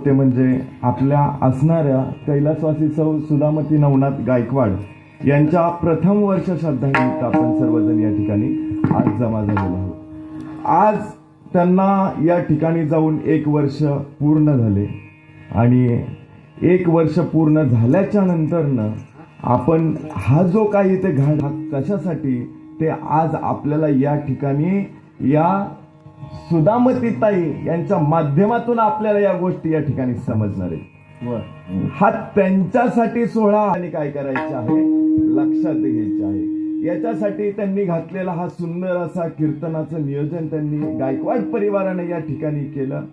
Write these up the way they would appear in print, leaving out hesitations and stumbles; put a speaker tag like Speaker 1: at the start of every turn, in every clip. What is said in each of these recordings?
Speaker 1: ते म्हणजे आपल्या असणाऱ्या कैलासवासी सौ सुधामती नवनाथ गायकवाड यांच्या प्रथम वर्ष श्रद्धानिमित्त आपण सर्वजण या ठिकाणी आज जमा झालेलो आहोत। आज त्यांना या ठिकाणी जाऊन 1 वर्ष पूर्ण झाले आणि 1 वर्ष पूर्ण झाल्याच्या नंतरनं आपण हा जो काही ते घाट कशासाठी ते आज आपल्याला या ठिकाणी या सुधामतीताई यांच्या माध्यमातून आपल्याला या गोष्टी या ठिकाणी समजणार आहे। हा त्यांच्यासाठी सोहळा आणि काय करायचे आहे लक्षात घ्यायचे आहे। याच्यासाठी त्यांनी घातलेला हा सुंदर असा कीर्तनाचं नियोजन त्यांनी गायकवाड परिवाराने या ठिकाणी केलं।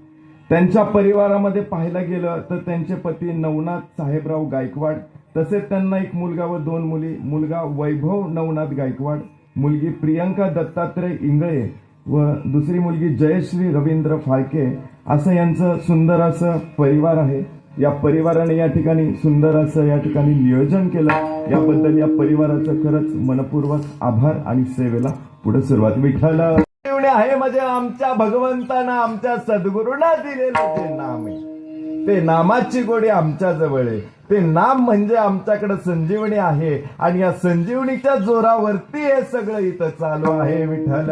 Speaker 1: त्यांच्या परिवारामध्ये पाहायला गेलं तर त्यांचे पती नवनाथ साहेबराव गायकवाड, तसेच त्यांना एक मुलगा व 2 मुली। मुलगा वैभव नवनाथ गायकवाड, मुलगी प्रियंका दत्तात्रय इंगळे व दुसरी मुलगी जयश्री रवींद्र फाळके, असं यांचं सुंदर असं परिवार आहे। या परिवाराने या ठिकाणी सुंदर असं या ठिकाणी नियोजन केलं। याबद्दल या परिवाराचं खरंच मनपूर्वक आभार आणि सेवेला पुढे सुरुवात। विठ्ठल आहे म्हणजे आमच्या भगवंतांना आमच्या सद्गुरूंना दिलेलं जे नाम आहे ते नामाची गोडी आमच्या जवळ आहे। ते नाम म्हणजे आमच्याकडे संजीवनी आहे आणि या संजीवनीच्या जोरावरती हे सगळं इथं चालू आहे। विठ्ठल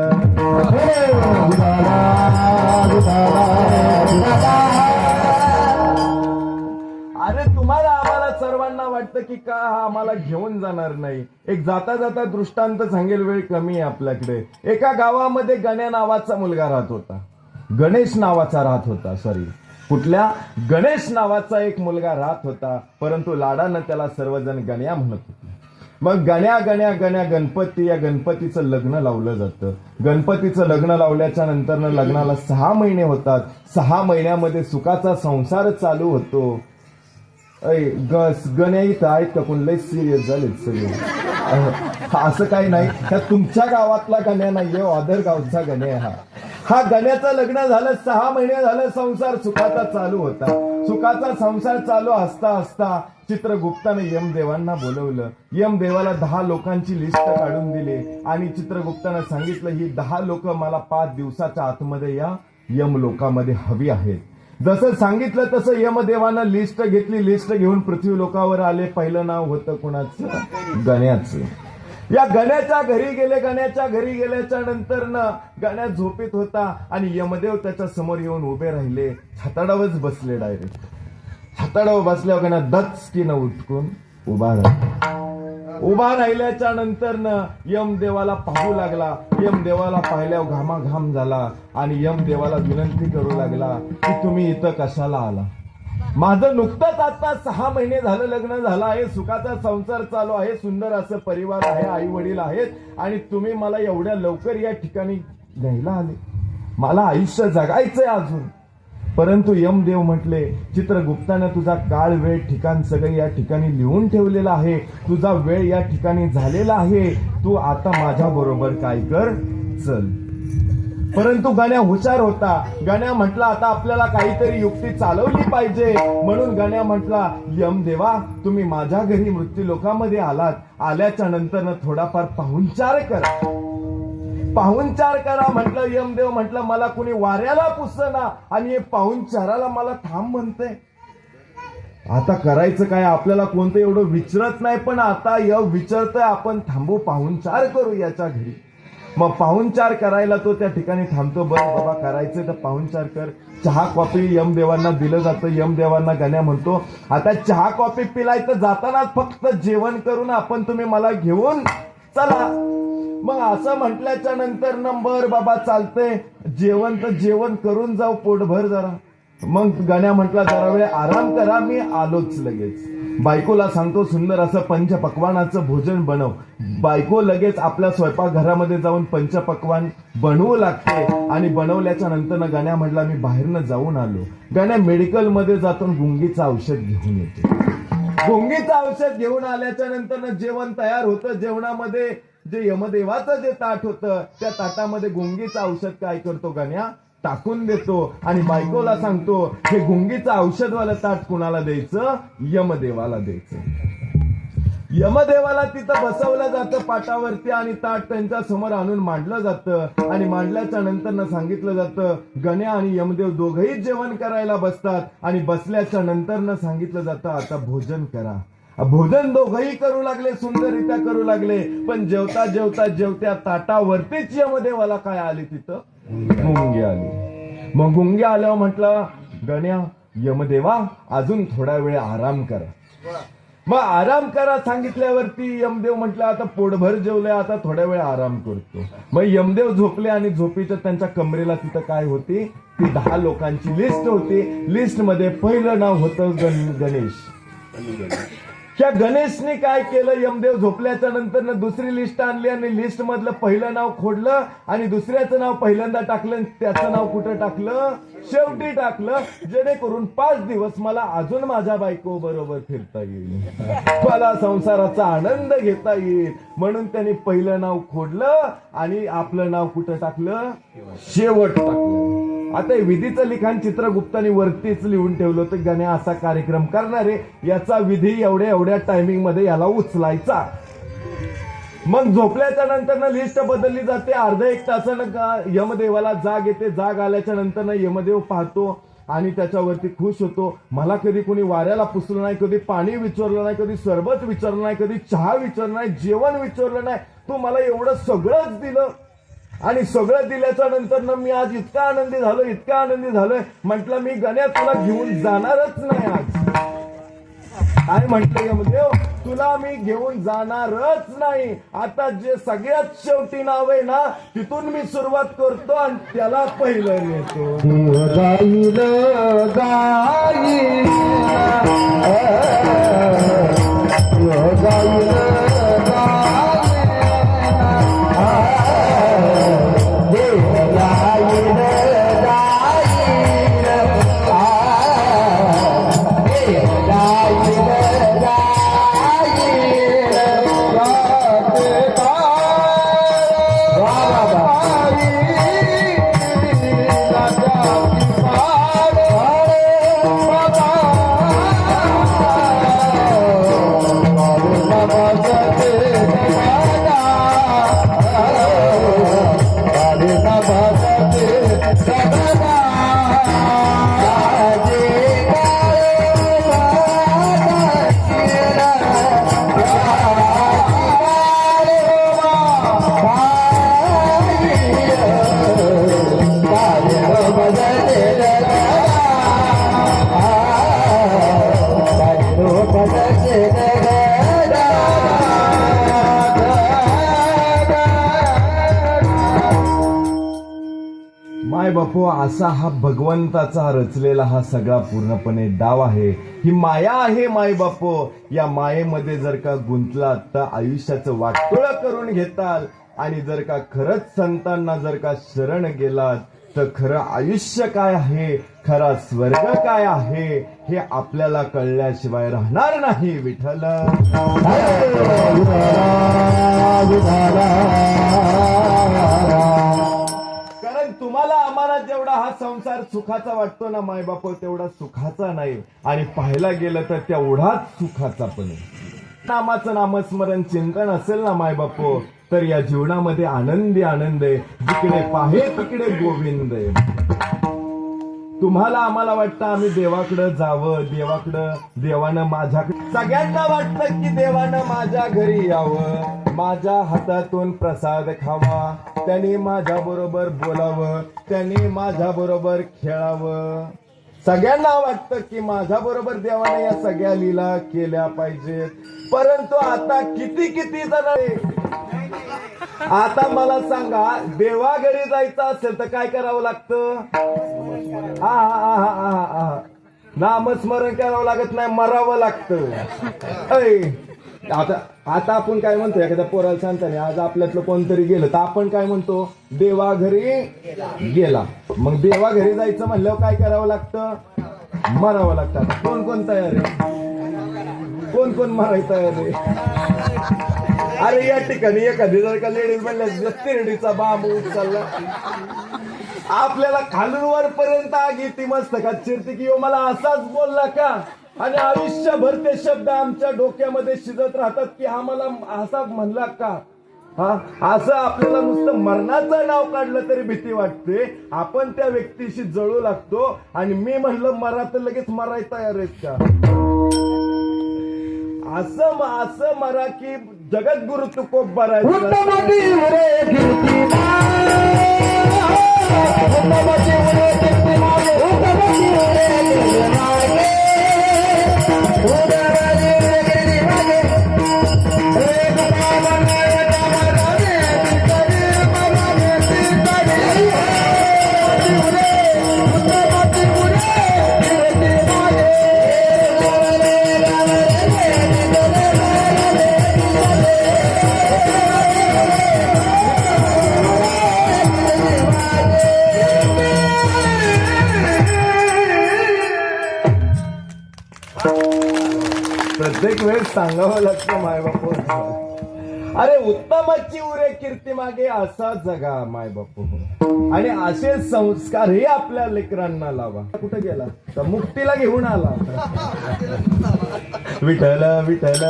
Speaker 1: अरे तुम्हाला आम्हाला सर्वांना वाटतं की का हा आम्हाला घेऊन जाणार नाही। एक जाता जाता दृष्टांत सांगेल, वेळ कमी आहे आपल्याकडे। एका गावामध्ये गण्या नावाचा मुलगा राहत होता, गणेश नावाचा राहत होता, कुठल्या गणेश नावाचा एक मुलगा राहत होता, परंतु लाडानं त्याला सर्वजण गण्या म्हणत होते। मग गण्या गण्या गण्या गणपती, या गणपतीचं लग्न लावलं जातं। गणपतीचं लग्न लावल्याच्या नंतर लग्नाला 6 महिने होतात। 6 महिन्यामध्ये सुखाचा संसार चालू होतो। गण्या इथं आहेत का कोण? लय सिरियस झाले सगळे। असं काही नाही, ह्या तुमच्या गावातला गण्या नाहीये, ऑदर गावचा गण्या हा गण्याचं लग्न झालं, 6 महिने झालं, संसार सुखाचा चालू होता। सुखाचा संसार चालू असता असता चित्रगुप्ताने यमदेवांना बोलवलं। यमदेवाला 10 लोकांची लिस्ट काढून दिली आणि चित्रगुप्ताने सांगितलं ही 10 लोक मला 5 दिवसाच्या आतमध्ये या यमलोकामध्ये हवी आहेत। जसं सांगितलं तसं यमदेवानं लिस्ट घेतली। लिस्ट घेऊन पृथ्वी लोकावर आले। पहिलं नाव होतं कोणाचं? गण्याचं। या गण्याच्या घरी गेले। गण्याच्या घरी गेल्याच्या नंतर गण्या झोपेत होता आणि यमदेव त्याच्या समोर येऊन उभे राहिले। छाताडावच बसले, डायरेक्ट छाताडावर बसल्यावर गण्या दचकीनं उठकून उभा राहिल्याच्या नंतर यमदेवाला पाहू लागला। यमदेवाला पाहिल्यावर घामाघाम झाला आणि यमदेवाला विनंती करू लागला की तुम्ही इथं कशाला आला? माझं नुकतंच आता 6 महिने झालं लग्न झालं आहे, सुखाचा संसार चालू आहे, सुंदर असं परिवार आहे, आई वडील आहेत आणि तुम्ही मला एवढ्या लवकर या ठिकाणी न्यायला आले? मला आयुष्य जगायचंय अजून। परंतु यमदेव म्हटले चित्रगुप्तानं तुझा काळ, वेळ, ठिकाण सगळं या ठिकाणी लिहून ठेवलेलं आहे। तुझा वेळ या ठिकाणी झालेला आहे, तू आता माझ्या बरोबर काय कर, चल। परंतु गण्या हुशार होता। गण्या म्हटला आता आपल्याला काहीतरी युक्ती चालवली पाहिजे। म्हणून गण्या म्हटला यमदेवा तुम्ही माझ्या घरी मृत्यू लोकामध्ये आलात, आल्याच्या नंतर थोडाफार पाहुणचार करा। पाहुणचार करा म्हटलं। यमदेव म्हटलं मला कुणी वाऱ्याला पुसना आणि हे पाहुणचाराला मला थांब म्हणते। आता करायचं काय? आपल्याला कोणतं एवढं विचारत नाही, पण आता विचारतोय आपण, थांबू पाहुणचार करू याच्या घरी। मग पाहुणचार करायला तो त्या ठिकाणी थांबतो। बरं बाबा करायचं तर पाहुणचार कर। चहा कॉफी यमदेवांना दिलं जातं। यमदेवांना गण्या म्हणतो आता चहा कॉफी पिलाय तर जाताना फक्त जेवण करून आपण तुम्ही मला घेऊन चला। मग असं म्हटल्याच्या नंतर बर बाबा चालतंय, जेवण तर जेवण करून जाऊ पोटभर जरा। मग गण्या म्हटला जरा वेळ आराम करा, मी आलोच लगेच। बायकोला सांगतो सुंदर असं पंचपक्वानाचं भोजन बनव। बायको लगेच आपल्या स्वयंपाकघरामध्ये जाऊन पंचपक्वान बनवू लागते आणि बनवल्याच्या नंतर गण्या म्हटला मी बाहेरनं जाऊन आलो। गण्या मेडिकल मध्ये जातून गुंगीचं औषध घेऊन येते। गुंगीचं औषध घेऊन आल्याच्या नंतर जेवण तयार होतं। जेवणामध्ये जे यमदेवाचं जे ताट होतं त्या ताटामध्ये गुंगीचं औषध काय करतो गण्या टाकून देतो आणि बायकोला सांगतो हे गुंगीचं औषधवालं ताट कुणाला द्यायचं? यमदेवाला द्यायचं। यमदेवाला तिथं बसवलं जातं पाटावरती आणि ताट त्यांच्या समोर आणून मांडलं जातं आणि मांडल्याच्या नंतर सांगितलं जातं गण्या आणि यमदेव दोघंही जेवण करायला बसतात आणि बसल्याच्या नंतर सांगितलं जातं आता भोजन करा. भोजन दोघंही करू लागले, सुंदररित्या करू लागले. पण जेवता जेवता जेवत्या ताटावरतीच यमदेवाला काय आली तिथं गुंगी आली. मग गुंगी आल्यावर म्हटलं गण्या यमदेवा अजून थोडा वेळ आराम करा. मग आराम करा सांगितल्यावरती यमदेव म्हटलं आता पोटभर जेवले, आता थोड्या वेळ आराम करतो. मग यमदेव झोपले आणि झोपीच्या त्यांच्या कमरेला तिथं काय होती ती 10 लोकांची लिस्ट होती. लिस्ट मध्ये पहिलं नाव होतं गणेश. त्या गणेशने काय केलं, यमदेव झोपल्याच्या नंतर दुसरी लिस्ट आणली आणि लिस्ट मधलं पहिलं नाव खोडलं आणि दुसऱ्याचं नाव पहिल्यांदा टाकलं. त्याचं नाव कुठं टाकलं, शेवटी टाकलं, जेणेकरून 5 दिवस मला अजून माझ्या बायको बरोबर फिरता येईल, मला संसाराचा आनंद घेता येईल. म्हणून त्यांनी पहिलं नाव खोडलं आणि आपलं नाव कुठं टाकलं, शेवट टाकलं. आता विधीचं लिखाण चित्रगुप्तानी वरतीच लिहून ठेवलं होतं गण्या असा कार्यक्रम करणारे, याचा विधी एवढ्या टायमिंग मध्ये याला उचलायचा. मग झोपल्याच्या नंतर लिस्ट बदलली जाते. अर्धा 1 तासानं यमदेवाला जाग येते. जाग आल्याच्या नंतर यमदेव पाहतो आणि त्याच्यावरती खुश होतो. मला कधी कोणी वाऱ्याला पुसलं नाही, कधी पाणी विचारलं नाही, कधी सरबत विचारलं नाही, कधी चहा विचारलं नाही, जेवण विचारलं नाही. तू मला एवढं सगळंच दिलं आणि सगळं दिल्याच्या नंतर मी आज इतका आनंदी झालोय. म्हटलं मी गण्या तुला घेऊन जाणारच नाही आज. काय म्हटलं यमदेव, तुला मी घेऊन जाणारच नाही. आता जे सगळ्यात शेवटी नाव आहे ना तिथून मी सुरुवात करतो आणि त्याला पहिलं नेतो. माय बापू, असा हा भगवंताचा रचलेला हा सगळा पूर्णपणे डाव आहे. ही माया आहे माय बापू. या मायेमध्ये जर का गुंतलात तर आयुष्याचं वाटोळं करून घेताल आणि जर का खरंच संतांना जर का शरण गेलात तर खरं आयुष्य काय आहे, खरा स्वर्ग काय आहे हे आपल्याला कळल्याशिवाय राहणार नाही. विठ्ठल कारण तुम्हाला आम्हाला जेवढा हा संसार सुखाचा वाटतो ना माय बाप तेवढा सुखाचा नाही आणि पाहायला गेलं तर तेवढाच सुखाचा पण आहे. नामाचं नामस्मरण चिंतन असेल ना माय बापो तर या जीवनामध्ये आनंदी आनंद आहे. जिकडे पाहे तिकडे गोविंद आहे. तुम्हाला आम्हाला वाटतं आम्ही देवाकडं जावं, देवानं माझ्याकडे, सगळ्यांना वाटतं की देवानं माझ्या घरी यावं, माझ्या हातातून प्रसाद खावा, त्यांनी माझ्या बरोबर बोलावं, त्यांनी माझ्या बरोबर खेळावं. सगळ्यांना वाटतं की माझ्या बरोबर देवाने या सगळ्या लीला केल्या पाहिजेत. परंतु आता किती जण, आता मला सांगा, देवाघरी जायचं असेल तर काय करावं लागतं? नामस्मरण करावं लागत नाही, मरावं लागतं. आता आपण काय म्हणतो, एखाद्या पोराला सांगताना आज आपल्यातलं कोणतरी गेलं तर आपण काय म्हणतो, देवाघरी गेला. मग देवाघरी जायचं म्हणल्यावर काय करावं लागतं? मरावं लागतं. कोण तयार आहे? कोण मारायला तयार आहे? अरे या ठिकाणी एखादी जर का लेडीज म्हणल्या तिरडीचा बांबू उचलला, आपल्याला खालून वरपर्यंत आग येते, मस्तकात चिरते की मला असाच बोलला का? आणि आयुष्यभर ते शब्द आमच्या डोक्यामध्ये शिजत राहतात की हा मला असा म्हणला का. हा असं आपल्याला नुसतं मरणाचं नाव काढलं तरी भीती वाटते. आपण त्या व्यक्तीशी जळू लागतो आणि मी म्हणलं मरा तर लगेच मरायला तयार आहेत का. असं मरा की जगद्गुरु तुकोब बरायचं. प्रत्येक वेळेस सांगावं लागतं मायबापू. अरे उत्तमाची उरे कीर्ती मागे असा जगा मायबापू. आणि असे संस्कार हे आपल्या लेकरांना लावा. कुठे गेला तर मुक्तीला घेऊन आला. विठ्ठल विठ्ठल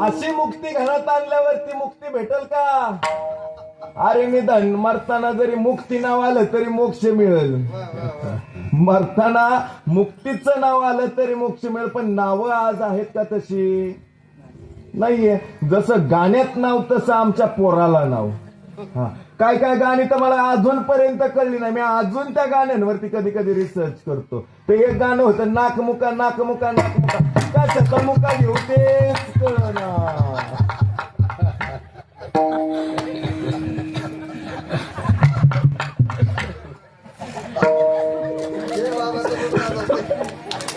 Speaker 1: अशी मुक्ती घरात आणल्यावरती मुक्ती भेटल का. अरे निधन मरताना जरी मुक्ती नाव आलं तरी मोक्ष मिळेल. मरताना मुक्तीचं नाव आलं तरी मोक्ष मिळेल. पण नावं आज आहेत का तशी नाहीये. जसं गाण्यात नाव तसं आमच्या पोराला नाव. हा काय काय गाणी तर मला अजूनपर्यंत कळली नाही. मी अजून त्या गाण्यांवरती कधी कधी रिसर्च करतो. ते एक गाणं होतं नाकमुका नाकमुका नाकमुका कशाचा मुका घेऊ तेच कळना.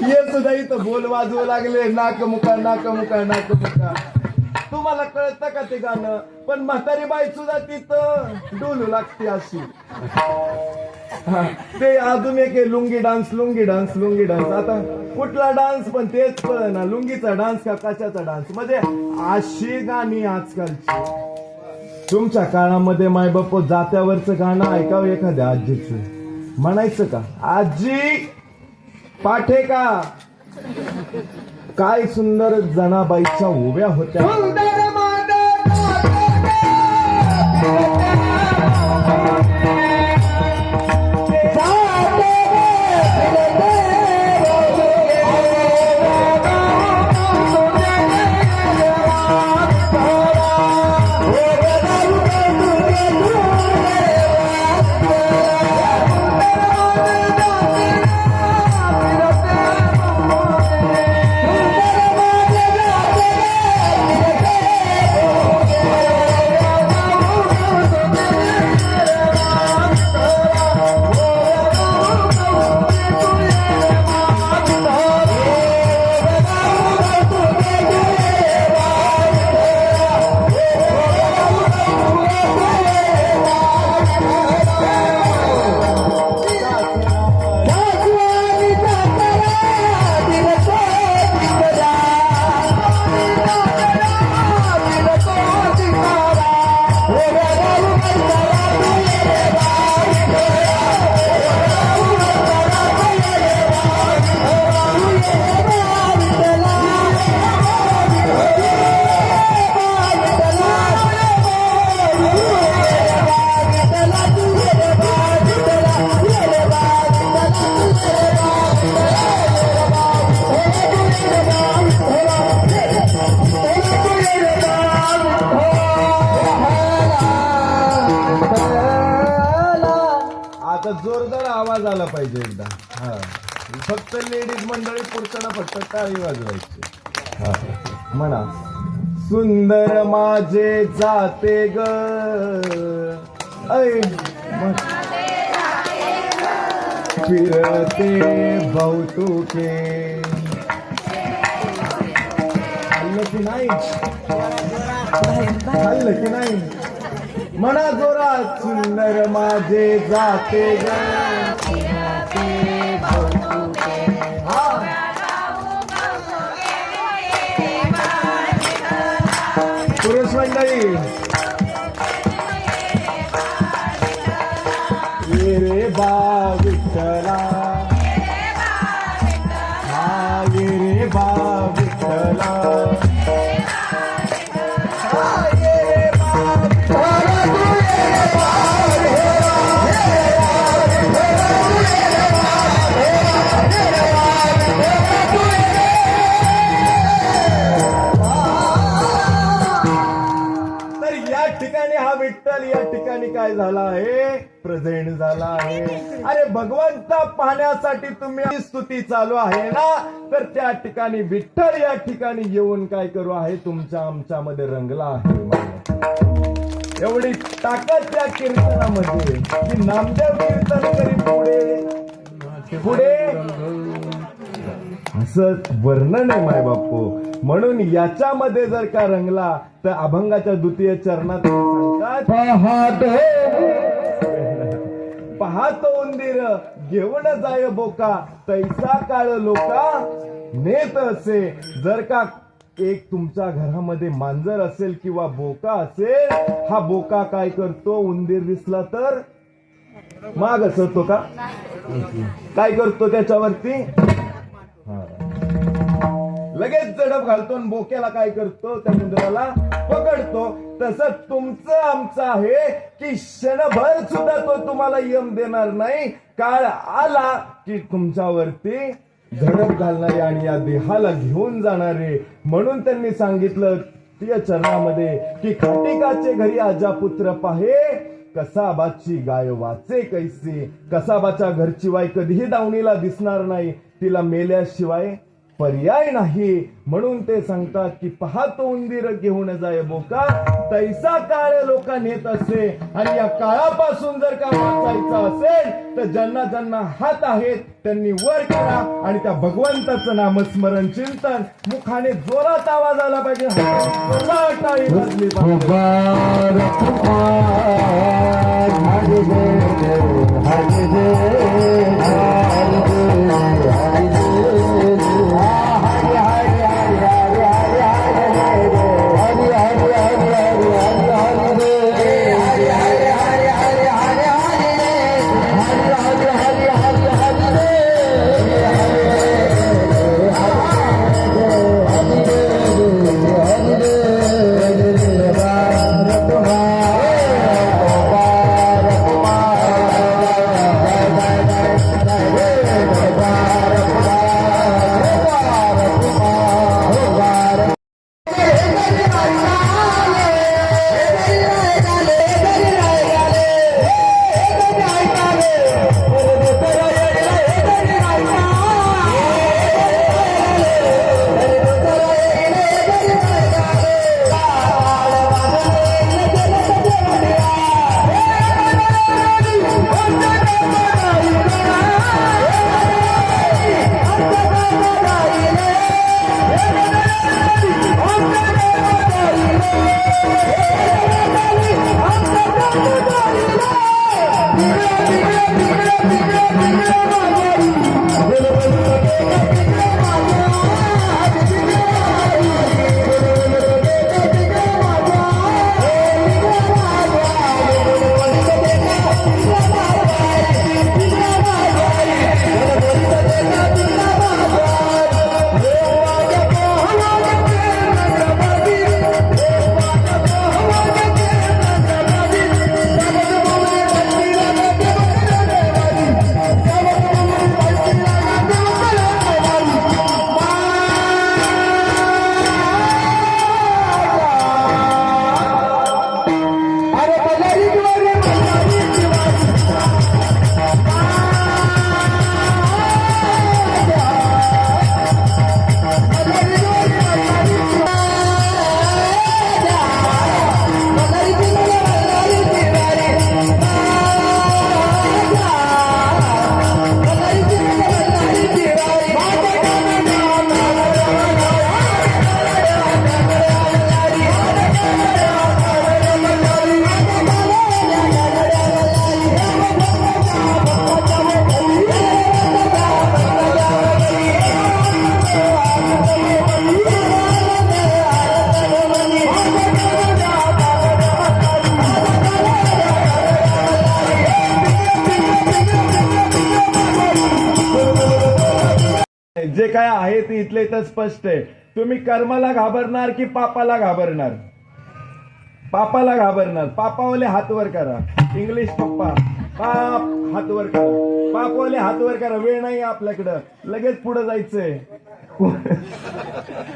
Speaker 1: ये सुद्धा इथं बोल वाजवू लागले नाकमुका नाकमुका नाकमुका. तुम्हाला कळतं का ते गाणं. पण म्हातारी बाई सुद्धा तिथं डोलू लागते अशी. ते अजून एक lungi dance lungi dance lungi dance. आता कुठला डान्स पण तेच कळना. लुंगीचा डान्स का कशाचा डान्स. म्हणजे अशी गाणी आजकालची. तुमच्या काळामध्ये मायबाप जात्यावरचं गाणं ऐकावं एखाद्या आजीचं. म्हणायचं का आजी पाठे का. काय सुंदर जनाबाईच्या उभ्या होत्या. जोरदार आवाज आला पाहिजे एकदा. हा फक्त लेडीज मंडळी पुरुषांना फक्त टाळी वाजवायची. हा म्हणा सुंदर माझे जाते ग ऐ फिरते भौतुके. खाल्लं की नाही खाल्लं की नाही म्हणा जोरात. सुंदर माझे जाते ग पुरुष मंडळी रे बा विठ्ठला, हा ये रे बा विठ्ठला, हा ये रे बा विठ्ठला. तर या ठिकाणी हा विठ्ठल या ठिकाणी काय झाला आहे, प्रेझेंट झाला आहे. अरे भगवंता पाहण्यासाठी तुम्ही स्तुती चालू आहे ना, तर त्या ठिकाणी विठ्ठल या ठिकाणी येऊन काय करू आहे, तुमच्या आमच्यामध्ये रंगला आहे. एवढी ताकद त्या कीर्तनामध्ये की नामदेव कीर्तन करी पुढे पुढे असं वर्णन आहे माय बापू. म्हणून याच्यामध्ये जर का रंगला तर अभंगाच्या द्वितीय चरणात सांगतात, पाहतो उंदीर घेऊन जाय बोका, तैसा काळ लोका नेत असे. जर का एक तुमच्या घरामध्ये मांजर असेल किंवा बोका असेल, हा बोका काय करतो, उंदीर दिसला तर माग असतो का, काय करतो त्याच्यावरती, लगेच झडप घालतो आणि बोक्याला काय करतो, त्या उंदराला पकडतो. तसं तुमचं आमचं आहे की क्षणभर सुद्धा तो तुम्हाला यम देणार नाही. काळ आला की तुमच्यावरती झडप घालणारे आणि या देहाला घेऊन जाणारे. म्हणून त्यांनी सांगितलं त्या चरणामध्ये की खाटिकाचे घरी आजा पुत्र पाहे, कसाबाची गाय वाचे कैसे. कसाबाच्या घरची वाय कधीही दावणीला दिसणार नाही, तिला मेल्याशिवाय पर्याय नाही. म्हणून ते सांगतात की पाहतो उंदीर घेऊन जाय बोका, तैसा काळ लोका नेत असे. आणि या काळापासून जर का वाचायचं असेल तर ज्यांना ज्यांना हात आहेत त्यांनी वर करा आणि त्या भगवंताचं नामस्मरण चिंतन मुखाने जोरात आवाज आला पाहिजे, टाळी वाजली जे काय आहे ते इथले तर स्पष्ट आहे. तुम्ही कर्माला घाबरणार की पापाला घाबरणार? पापाला घाबरणार. पापावाले हात वर करा. इंग्लिश पप्पा. पाप हात वर करा. पापवाले हात वर करा. वेळ नाही आपल्याकडं, लगेच पुढे जायचंय.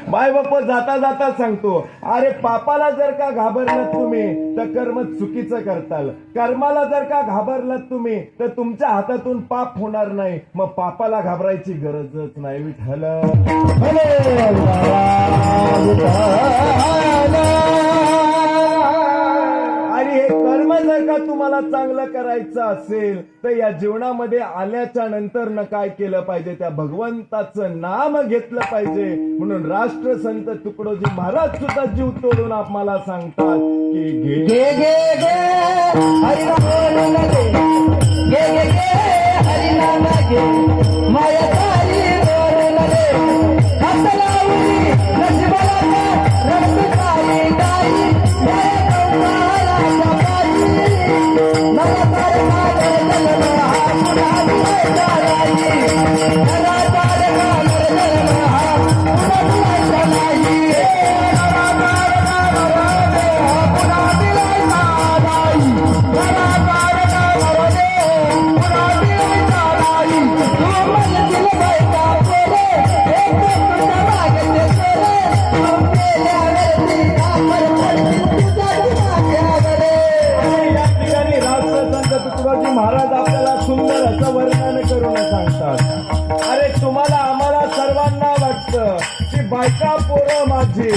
Speaker 1: बाय बाप्पा जाता जाता सांगतो, अरे पापाला जर का घाबरलात तुम्ही तर कर्म चुकीचं करताल. कर्माला जर का घाबरलात तुम्ही तर तुमच्या हातातून पाप होणार नाही. मग पापाला घाबरायची गरजच नाही. विठ्ठल आणि हे कर्म जर का तुम्हाला चांगलं करायचं असेल तर या जीवनामध्ये आल्याच्या नंतर न काय केलं पाहिजे? त्या भगवंताचं नाम घेतलं पाहिजे. म्हणून राष्ट्रसंत तुकडोजी महाराज सुद्धा जीव तोडून आम्हाला सांगतात की घे घे घे घे हरिनाम घे घे घे घे हरिनाम घे माया तारी बोलले हात लावली नशिबाला रक्त ताई ताई महाराज आपल्याला सुंदर असं वर्णन करून सांगतात. अरे तुम्हाला आम्हाला सर्वांना वाटतं की बायका पोरं माझी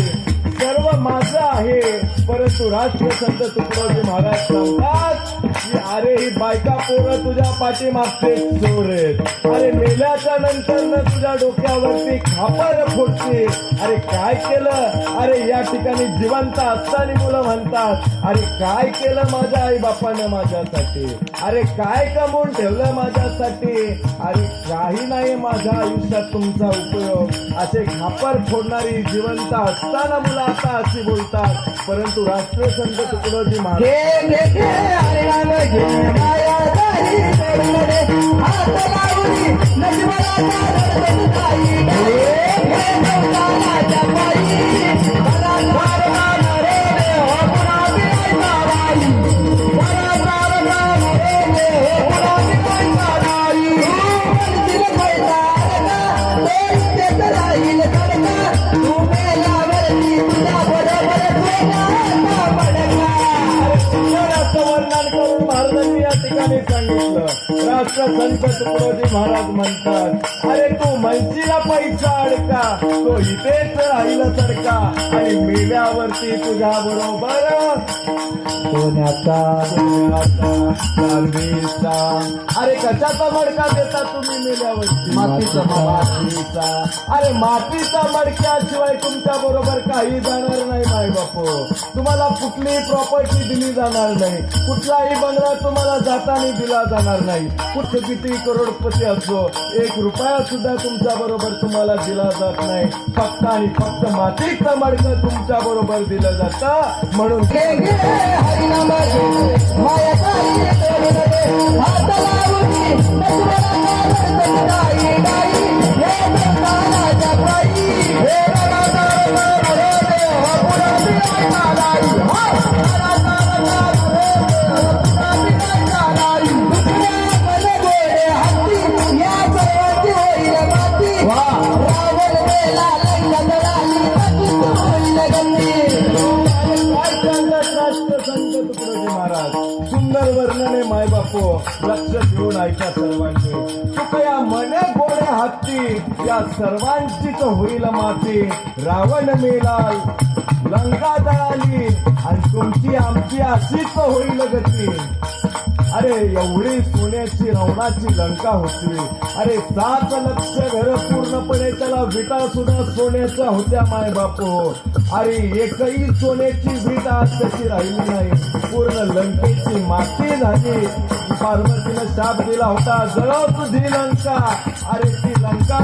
Speaker 1: सर्व माझं आहे, परंतु राष्ट्रसंत तुकडोजी महाराज सांगतात की अरे ही बायका पोरं तुझ्या पाठीमागचे चोर आहेत. अरे मेल्याच्या नंतर न तुझ्या डोक्यावरती खापर फोडते. अरे काय केलं? अरे या ठिकाणी जिवंत असताना मुलं म्हणतात, अरे काय केलं माझ्या आई बापानं माझ्यासाठी? अरे काय कमवून ठेवलं माझ्यासाठी? अरे काही नाही माझ्या आयुष्यात तुमचा उपयोग. असे खापर फोडणारी जिवंत असताना मुलं आता अशी बोलतात. परंतु राष्ट्रसंत तुकडोजी महाराज महाराजांनी या ठिकाणी सांगितलं. राष्ट्रसंत तुकडोजी महाराज म्हणतात, अरे तू म्हैशीला पैसा अडका, तो इथेच राहिला सरका आणि मेल्यावरती तुझ्या बरोबर सोन्याचा चांदीचा. अरे कशाचा मडका देता तुम्ही मेल्यावरती? मातीचा. अरे मातीचा मडक्याशिवाय तुमच्या बरोबर काही जाणार नाही माय बापू. तुम्हाला कुठलीही प्रॉपर्टी दिली जाणार नाही. कुठलाही बंगला तुम्हाला जाताना दिला जाणार नाही. कुठे किती करोडपती असो, 1 रुपया सुद्धा तुमच्या बरोबर तुम्हाला दिला जात नाही. फक्त आणि फक्त मातीचं मडकं तुमच्या बरोबर दिलं जातं. म्हणून सुंदर वर्णने माय बापू, लक्ष देऊन ऐका सर्वांनी. तुकया मने गोडे हत्ती या सर्वांचीच होईल माती. रावण मेलाल लंका जळाली आणि तुमची आमची अशीच होईल गती. अरे एवढी सोन्याची रवणाची लंका होती. अरे 7 लक्ष घर पूर्णपणे त्याला विटा सुद्धा सोन्याच्या होत्या माय बापू. अरे एकही सोन्याची वीट आज त्याची राहिली नाही. पूर्ण लंकेची माती झाली. पार्वतीनं शाप दिला होता, जळव तुझी लंका. अरे ती लंका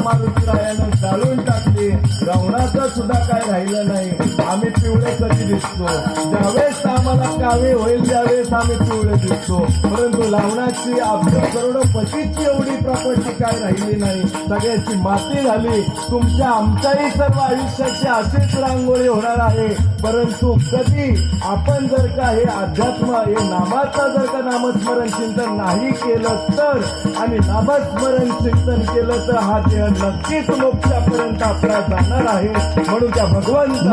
Speaker 1: मारुतीरायानं जाळून टाकली. रावणाचं सुद्धा काय राहिलं नाही. आम्ही पिवळे कधी दिसतो? ज्यावेळेस आम्हाला कावे होईल त्यावेळेस आम्ही पिवळे दिसतो. परंतु रावणाची अब्ज करोडपतीची एवढी प्रॉपर्टी काय राहिली नाही. सगळ्याची माती झाली. तुमच्या आमच्याही सर्व आयुष्याची अशीच रांगोळी होणार आहे. परंतु कधी आपण जर का हे अध्यात्म हे नामाचा जर का नामस्मरण चिंतन नाही केलं तर आणि नामस्मरण चिंतन केलं तर हा देह नक्कीच मोक्षापर्यंत आपला जाणार आहे. म्हणून त्या भगवंत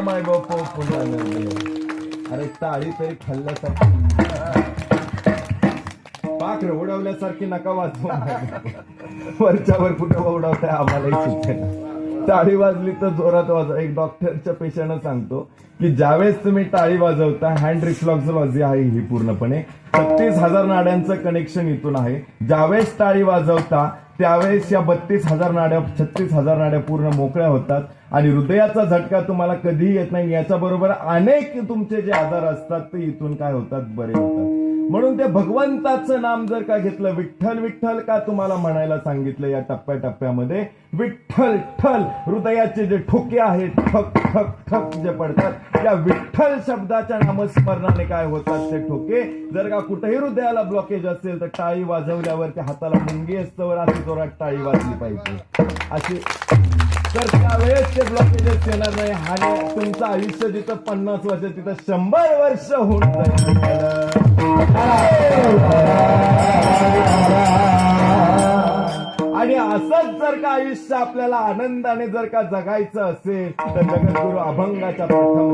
Speaker 1: माय बाप अरे टाळी तरी खाल्ल्यासारखी पाख उडवल्यासारखी नका वाजवू. वरच्यावर कुठं उडवताय आम्हालाही सुचेना. टाळी वाजली तर जोरात वाजवा. एक डॉक्टरच्या पेशानं सांगतो की ज्यावेळेस तुम्ही टाळी वाजवता हँड रिफ्लॉक्सॉलॉजी आहे ही पूर्णपणे 36,000 नाड्यांचं कनेक्शन इथून आहे. ज्यावेळेस टाळी वाजवता त्यावेळेस या 32,000 नाड्या 36,000 नाड्या पूर्ण मोकळ्या होतात आणि हृदयाचा झटका तुम्हाला कधीही येत नाही. याच्याबरोबर अनेक तुमचे जे आजार असतात ते इथून काय होतात बरे होतात. म्हणून ते भगवंताचं नाम जर का घेतलं विठ्ठल विठ्ठल का तुम्हाला म्हणायला सांगितलं या टप्प्याटप्प्यामध्ये विठ्ठल ठल हृदयाचे जे ठोके आहेत ठक ठक ठक जे पडतात या विठ्ठल शब्दाच्या नामस्मरणाने काय होतात ते ठोके. जर का कुठेही हृदयाला ब्लॉकेज असेल तर टाळी वाजवल्यावर त्या हाताला मुंगी असतं अशी जोरात टाळी वाजली पाहिजे अशी. तर त्यावेळेस ते ब्लॉकेजेस येणार नाही. आणि तुमचं आयुष्य जिथं 50 वर्ष तिथं 100 वर्ष होऊन जाईल. आणि असंच जर का आयुष्य आपल्याला आनंदाने जर का जगायचं असेल तर जगद्गुरु अभंगाच्या प्रथम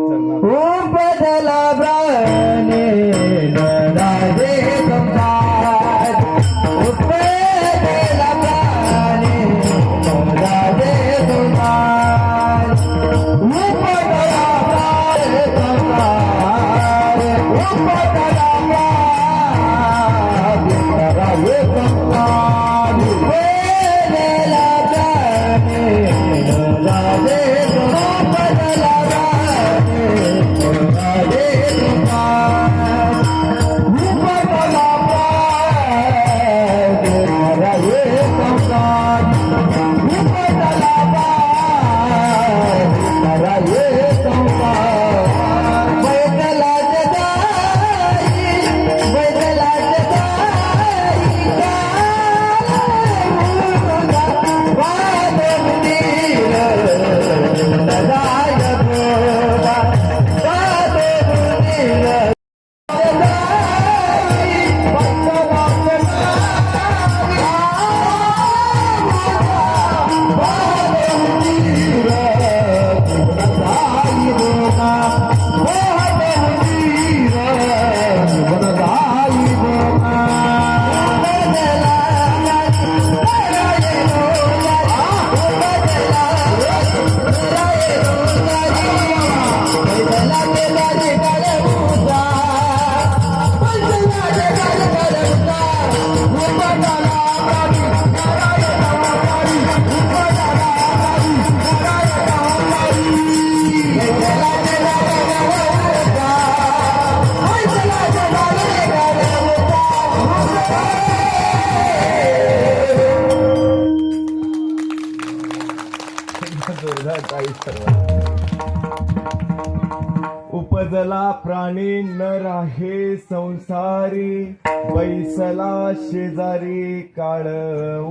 Speaker 1: उपजला प्राणी न राहे संसारी बैसला शेजारी काळ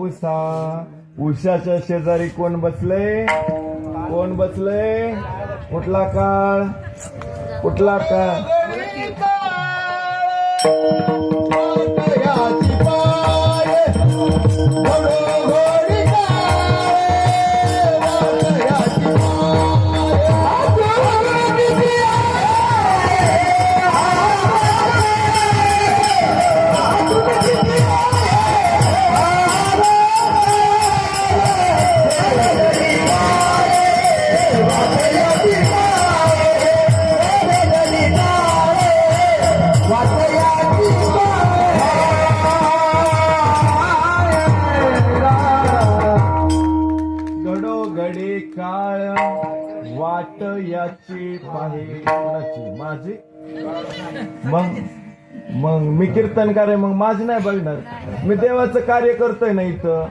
Speaker 1: उसा. उशाच्या शेजारी कोण बसले? कोण बसले? कुठला काळ? कुठला काळ? कोणाची? माझी? मग मग मी कीर्तनकार आहे, मग माझी नाही बघणार. मी देवाचं कार्य करतोय ना इथं,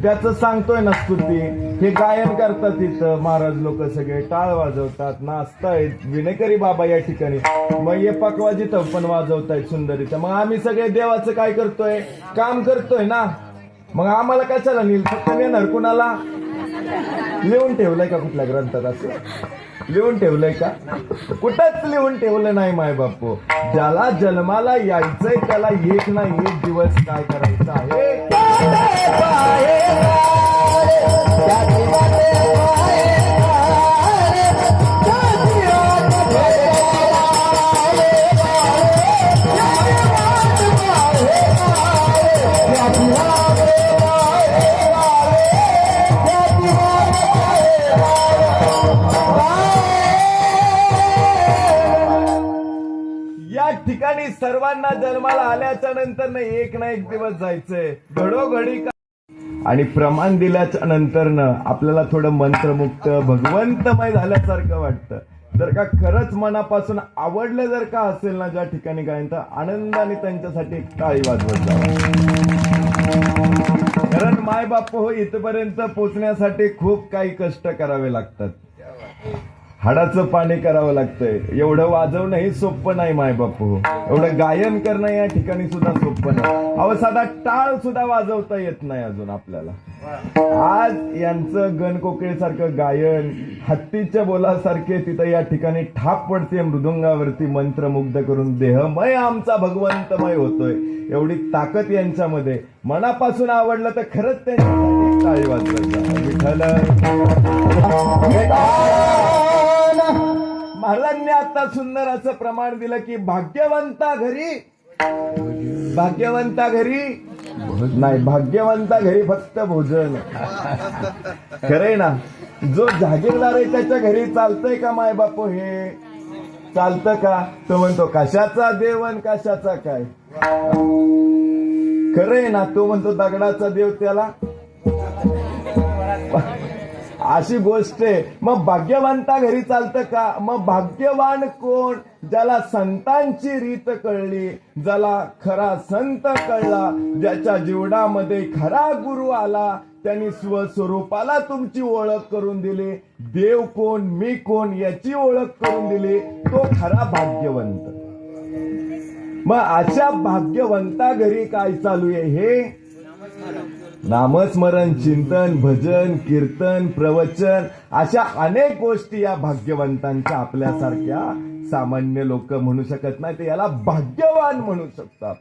Speaker 1: त्याचं सांगतोय ना स्तुती. हे गायन करतात इथं महाराज लोक, सगळे टाळ वाजवतात, नाचतायत, विनेकरी बाबा या ठिकाणी. मग हे पकवाजी पण वाजवतायत सुंदरीचं. मग आम्ही सगळे देवाचं काय करतोय? काम करतोय ना. मग आम्हाला कशाला नील? फक्त नेणार कुणाला? लिहून ठेवलंय का कुठल्या ग्रंथात? असं लिहून ठेवलंय का? कुठंच लिहून ठेवलं नाही माय बापू. ज्याला जन्माला यायचंय त्याला एक ना एक दिवस काय करायचं आहे? या ठिकाणी सर्वांना जन्माला आल्याच्या नंतर एक ना एक दिवस जायचंय घडोघडी. आणि प्रमाण दिल्याच्या नंतर आपल्याला थोडं मंत्रमुक्त भगवंतमय झाल्यासारखं वाटतं. जर का खरंच मनापासून आवडलं जर का असेल ना ज्या ठिकाणी गायन, तर आनंदाने त्यांच्यासाठी टाळी वाजवत जावं. कारण माय बाप हो, इथपर्यंत पोचण्यासाठी खूप काही कष्ट करावे लागतात. हाडाचं पाणी करावं लागतंय. एवढं वाजवणं हे सोपं नाही माय बापू. एवढं गायन करणं या ठिकाणी सुद्धा सोपं नाही. अहो साधा टाळ सुद्धा वाजवता येत नाही अजून आपल्याला. आज यांचं गणकोकिळ सारखं गायन, हत्तीच्या बोलासारखे तिथं या ठिकाणी ठाप पडते मृदुंगावरती, मंत्रमुग्ध करून देहमय आमचा भगवंतमय होतोय. एवढी ताकद यांच्यामध्ये. मनापासून आवडलं तर खरंच त्यांच्यासाठी टाळी वाजवायचं. विठ्ठल महाराजांनी आता सुंदर असं प्रमाण दिलं की भाग्यवंता घरी, भाग्यवंता घरी नाही, भाग्यवंता घरी फक्त भोजन. खरंय ना. जो जागीरदार आहे त्याच्या घरी चालतंय का माय बापू? हे चालतं का? तो म्हणतो कशाचा देवन कशाचा काय. खरंय ना. तो म्हणतो दगडाचा देव त्याला. अशी गोष्ट आहे. मग भाग्यवंता घरी चालतं का? मग भाग्यवान कोण? ज्याला संतांची रीत कळली, ज्याला खरा संत कळला, ज्याच्या जीवनामध्ये खरा गुरु आला, त्यांनी स्वस्वरूपाला तुमची ओळख करून दिली. देव कोण, मी कोण याची ओळख करून दिली, तो खरा भाग्यवंत. मग अशा भाग्यवंता घरी काय चालू आहे? हे नामस्मरण, चिंतन, भजन, कीर्तन, प्रवचन, अशा अनेक गोष्टी या भाग्यवंतांच्या. आपल्यासारख्या सामान्य लोक म्हणू शकत नाही, ते याला भाग्यवान म्हणू शकतात.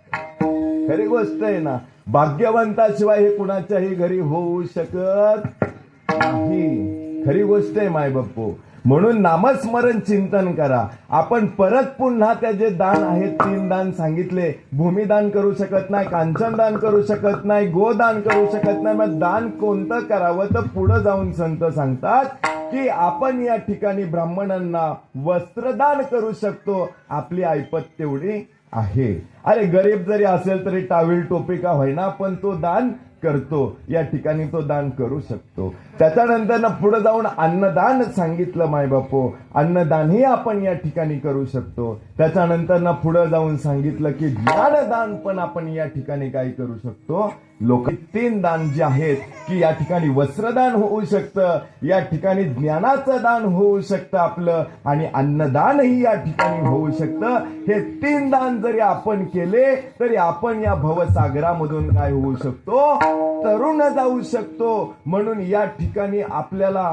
Speaker 1: खरी गोष्ट आहे ना. भाग्यवंताशिवाय हे कुणाच्याही घरी होऊ शकत नाही. खरी गोष्ट आहे माय बाप्पू. म्हणून नामस्मरण चिंतन करा. आपण परत पुन्हा त्याचे दान आहेत 3 दान सांगितले. भूमिदान करू शकत नाही, कांचनदान करू शकत नाही, गोदान करू शकत नाही. मग दान कोणतं करावं? तर पुढे जाऊन संत सांगतात की आपण या ठिकाणी ब्राह्मणांना वस्त्रदान करू शकतो. आपली ऐपत तेवढी आहे. अरे गरीब जरी असेल तरी टावेल टोपी का होईना, पण तो दान करतो. या ठिकाणी तो दान करू शकतो. त्याच्यानंतर पुढे जाऊन अन्नदान सांगितलं माय बापू. अन्नदानही आपण या ठिकाणी करू शकतो. त्याच्यानंतर पुढे जाऊन सांगितलं की ज्ञानदान पण आपण या ठिकाणी काय करू शकतो? लोक 3 दान जे आहेत की या ठिकाणी वस्त्रदान होऊ शकतं, या ठिकाणी ज्ञानाचं दान होऊ शकतं आपलं, आणि अन्नदानही या ठिकाणी होऊ शकतं. हे 3 दान जरी आपण केले तरी आपण या भवसागरामधून काय होऊ शकतो? तरुण जाऊ शकतो. म्हणून या ठिकाणी आपल्याला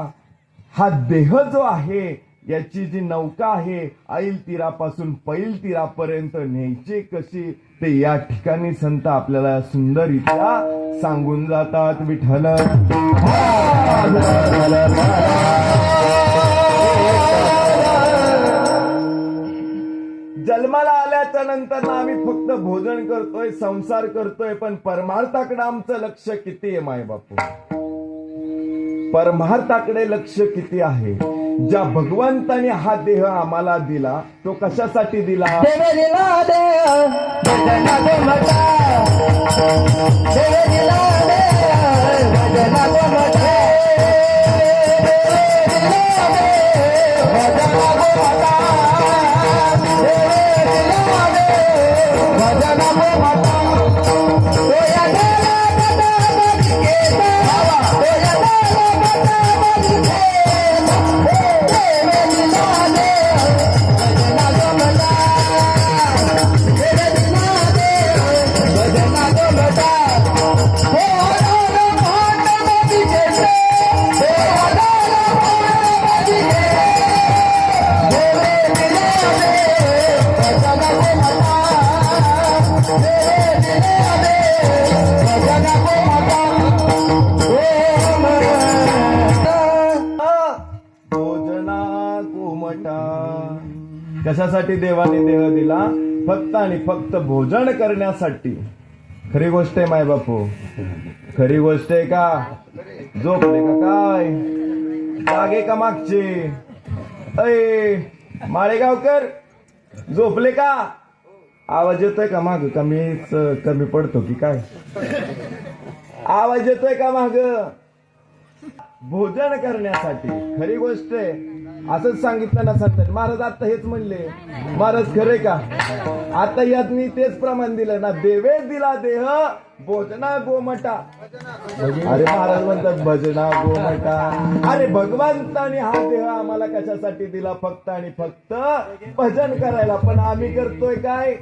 Speaker 1: हा देह जो आहे, याची जी नौका आहे, ऐल तीरापासून पैल तीरापर्यंत न्यायची कशी, ते या ठिकाणी संत आपल्याला सुंदररित्या सांगून जातात. विठ्ठल जन्माला आल्याच्या नंतर आम्ही फक्त भोजन करतोय, संसार करतोय, पण परमार्थाकडे आमचं लक्ष किती आहे माय बापू? परमार्थाकडे लक्ष किती आहे? ज्या भगवंताने हा देह आम्हाला दिला, तो कशासाठी दिला? भोजना कोमटा. कशासाठी देवाने देह दिला? फक्त आणि फक्त भोजन करण्यासाठी. खरी गोष्ट आहे माय बापू, खरी गोष्ट आहे का? झोपले का काय? जागे का मागचे? अय माळेगावकर, झोपले का? आवाज येतोय का माग? कमी पडतो की काय? आवाज येतोय का माग? भोजन करण्यासाठी. खरी गोष्ट आहे. असंच सांगितलं ना संत महाराज. आता हेच म्हणले महाराज, खरे का? आता यात मी तेच प्रमाण दिलं ना, देवे दिला देह भोजना गोमटा. अरे महाराज म्हणतात भजना गोमटा. अरे भगवंताने हा देह आम्हाला कशासाठी दिला? फक्त आणि फक्त भजन करायला. पण आम्ही करतोय काय?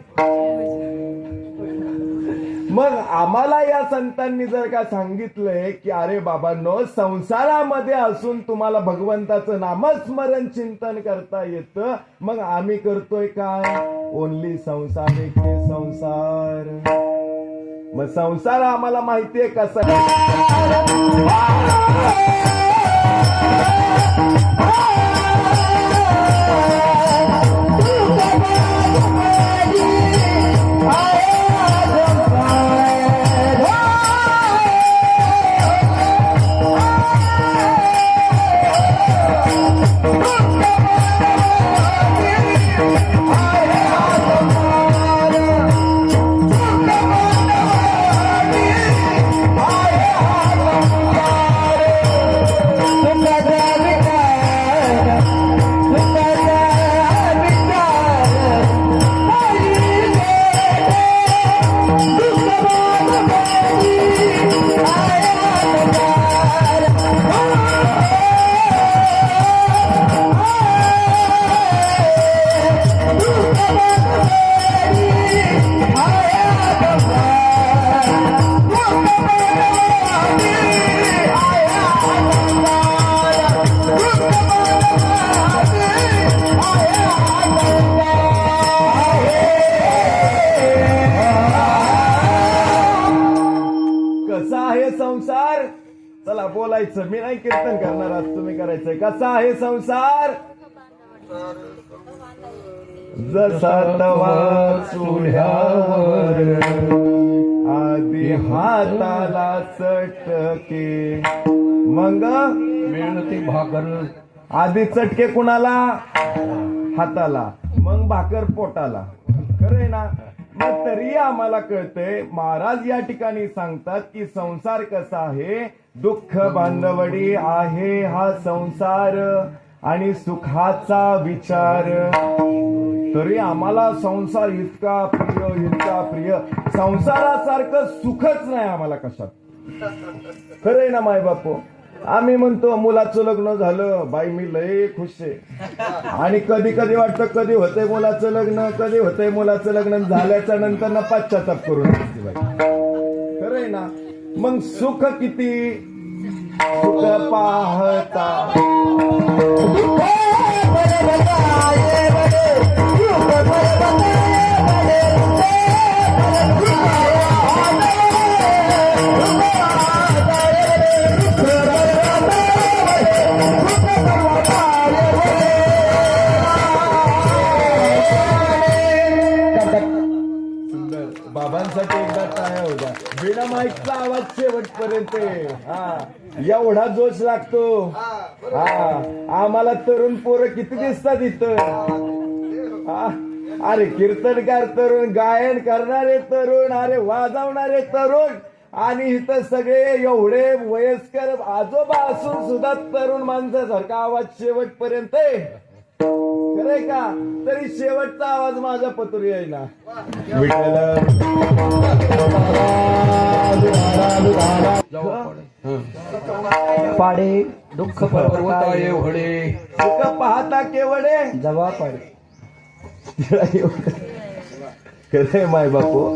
Speaker 1: मग आम्हाला या संतांनी जर का सांगितलंय की अरे बाबांनो, संसारामध्ये असून तुम्हाला भगवंताचं नामस्मरण चिंतन करता येतं, मग आम्ही करतोय काय? ओनली संसार के संसार. मग संसार आम्हाला माहितीये कसा? संसार. चला बोलायचं, मी नाही कीर्तन करणार आज, तुम्ही करायचंय. कसा आहे संसार? जसा तवा चुल्यावर आधी हाताला चटके, मग
Speaker 2: मिळते भाकर.
Speaker 1: आधी चटके कुणाला? हाताला, मग भाकर पोटाला. खरंय ना? मग तरी आम्हाला कळतंय, महाराज या ठिकाणी सांगतात की संसार कसा आहे? दुःख बांधवडी आहे हा संसार आणि सुखाचा विचार. तरी आम्हाला संसार इतका प्रिय, इतका प्रिय. संसारासारखं सुखच नाही आम्हाला कशात. खरंय ना माय बापू? आम्ही म्हणतो मुलाचं लग्न झालं, बाई मी लय खुश आहे. आणि कधी कधी वाटतं कधी होतंय मुलाचं लग्न, कधी होतंय मुलाचं लग्न. झाल्याच्या नंतर ना पश्चाताप करून बाई. खरंय ना? मग सुख किती? सुख पाहता बाबांसाठी एकदा टाळ्या होत्या. बिना माईकचा आवाज शेवटपर्यंत. हा, एवढा जोश लागतो. हा, आम्हाला तरुण पोरं किती दिसतात इथं. अरे कीर्तनकार तरुण, गायन करणारे तरुण, अरे वाजवणारे तरुण, आणि इथं सगळे एवढे वयस्कर आजोबा असून सुद्धा तरुण माणसासारखा आवाज शेवटपर्यंत. खरंय का? तरी शेवटचा आवाज माझा पतुरी आहे ना.
Speaker 2: पाडे दुःख पर्वता एवढे,
Speaker 1: सुख पाहता केवढे
Speaker 2: जवा पाडे.
Speaker 1: खरंय माय बापू,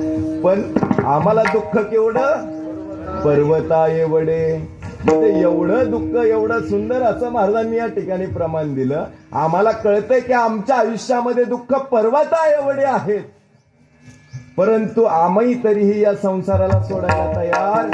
Speaker 1: पण आम्हाला दुःख केवढं? पर्वता एवढे. म्हणजे एवढं दुःख, एवढं सुंदर असं महाराजांनी या ठिकाणी प्रमाण दिलं. आम्हाला कळतंय की आमच्या आयुष्यामध्ये दुःख पर्वता एवढे आहेत. परंतु आम्ही तरीही या संसाराला सोडायला तयार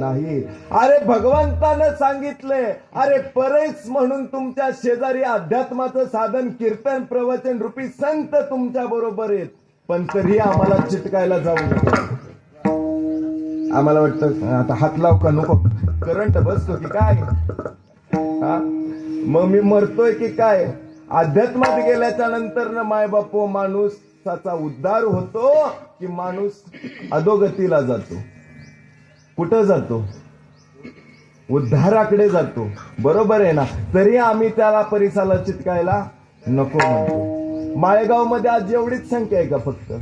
Speaker 1: नाही. अरे भगवंतानं सांगितलंय, अरे परेश म्हणून तुमच्या शेजारी अध्यात्माचं साधन कीर्तन प्रवचन रूपी संत तुमच्या बरोबर आहेत, पण तरी आम्हाला चिटकायला जाऊ नका. आम्हाला वाटतं आता हात लाव का नको, करंट बसतो की काय, हा मग मी मरतोय की काय. अध्यात्मात गेल्याच्या नंतर ना माय बापो माणूसाचा उद्धार होतो की माणूस अधोगतीला जातो. कुठं जातो? उद्धाराकडे जातो. बरोबर आहे ना. तरी आम्ही त्याला परिसाला चिटकायला नको म्हणतो. माळेगाव मध्ये आज एवढीच संख्या आहे का फक्त?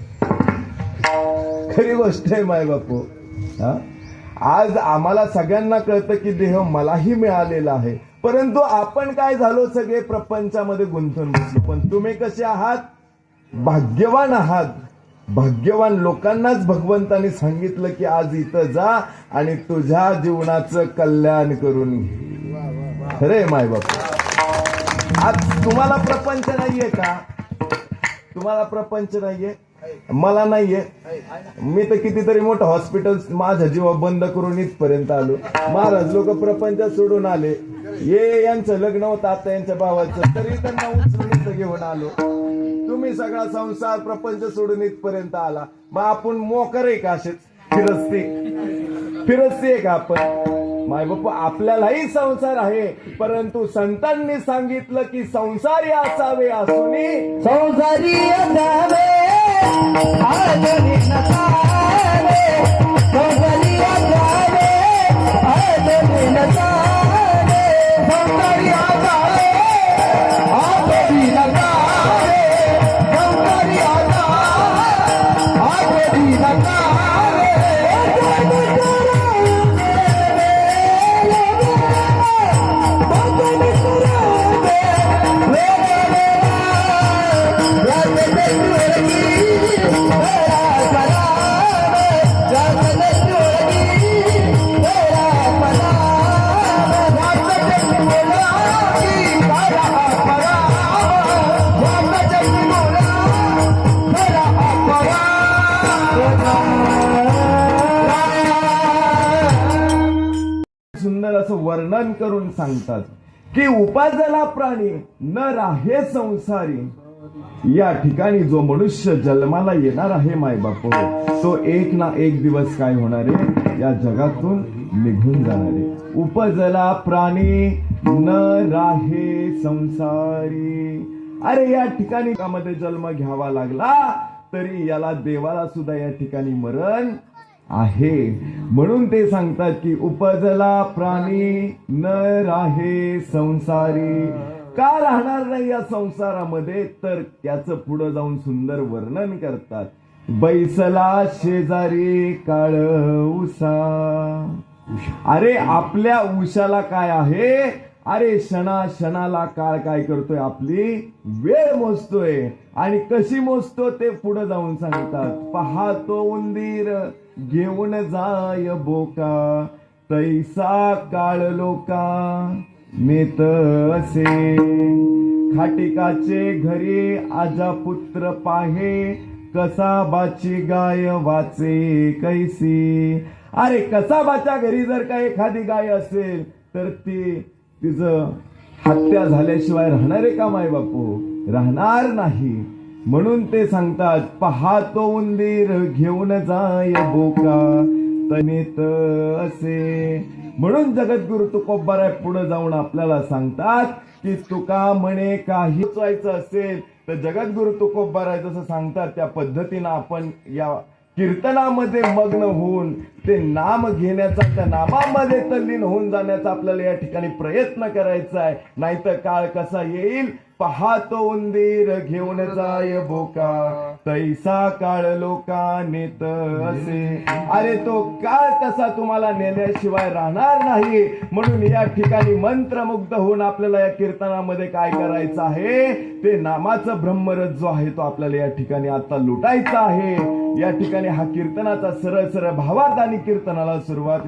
Speaker 1: खरी गोष्ट आहे माय बापू. आज आम्हाला सगळ्यांना कळतं की देह मलाही मिळालेला आहे, परंतु आपण काय झालो, सगळे प्रपंचामध्ये गुंतून बसलो. पण तुम्ही कसे आहात? भाग्यवान आहात. भाग्यवान लोकांनाच भगवंताने सांगितलं की आज इथं जा आणि तुझ्या जीवनाचं कल्याण करून घे. खरे माय बापू. आज तुम्हाला प्रपंच नाहीये का? तुम्हाला प्रपंच नाहीये? मला नाहीये. मी तर कितीतरी मोठं हॉस्पिटल माझ्या जीवा बंद करून इथपर्यंत आलो. महाराज लोक प्रपंच सोडून आले. ये यांचं लग्न होतं आता यांच्या भावाचं, तरी त्यांना उचलून इथं घेऊन आलो. तुम्ही सगळा संसार प्रपंच सोडून इथपर्यंत आला. मग आपण मोकर आहे का? असेच फिरस्ती आहे का आपण? माय बापा आपल्यालाही संसार आहे, परंतु संतांनी सांगितलं की संसारी असावे असूनी
Speaker 2: संसारी असावे आजनी नसावे. संसारी असावे आजनी नसावे. संसारी असावे आजनी नसावे. संसारी असावे आजनी नसावे.
Speaker 1: सुंदर असं वर्णन करून सांगतात की उपाजला प्राणी न राहे संसारी. या ठिकाणी जो मनुष्य जन्माला येणार आहे माय बापू, तो एक ना एक दिवस काय होणार आहे? या जगातून निघून जाणार आहे. उपजला प्राणी न राहे संसारी. अरे या ठिकाणी मध्ये जन्म घ्यावा लागला तरी याला देवाला सुद्धा या ठिकाणी मरण आहे. म्हणून ते सांगतात की उपजला प्राणी न राहे संसारी. का राहणार नाही या संसारामध्ये? तर त्याचं पुढे जाऊन सुंदर वर्णन करतात. बैसला शेजारी काळ उसा. अरे आपल्या उशाला काय आहे? अरे क्षणाला काळ काय करतोय? आपली वेळ मोजतोय. आणि कशी मोजतो ते पुढे जाऊन सांगतात. पाहतो उंदीर घेऊन जाय बोका, तैसा काळ लोका नेत असे. खाटिकाचे घरी आजा पुत्र पाहे, कसाबाची गाय वाचे कैसी. अरे कसाबाच्या घरी जर का एखादी गाय असेल तर तिचं हत्या झाल्याशिवाय राहणार आहे का माय बापू? राहणार नाही. म्हणून ते सांगतात पाहतो उंदीर घेऊन जाय बोका तनेत असे. म्हणून जगद्गुरु तुकोबाराय पुढे जाऊन आपल्याला सांगतात की तुका म्हणे काही वाचायचं असेल तर जगद्गुरु तुकोबाराय जसं सांगतात त्या पद्धतीनं आपण या कीर्तनामध्ये मग्न होऊन ते नाम घेण्याचा, त्या नामामध्ये तल्लीन होऊन जाण्याचा आपल्याला या ठिकाणी प्रयत्न करायचा आहे. नाहीतर काळ कसा येईल? पाहतो उंदीर घेऊन जाय बोका, तैसा काळ लोका नेत असे. अरे तो काळ कसा तुम्हाला नेल्याशिवाय राहणार नाही. म्हणून या ठिकाणी मंत्रमुग्ध होऊन आपल्याला या कीर्तनामध्ये काय करायचं आहे? ते नामाचं ब्रह्मरस जो आहे तो आपल्याला या ठिकाणी आता लुटायचा आहे. या ठिकाणी हा कीर्तनाचा सरळ सरळ भावार्थ आणि कीर्तनाला सुरुवात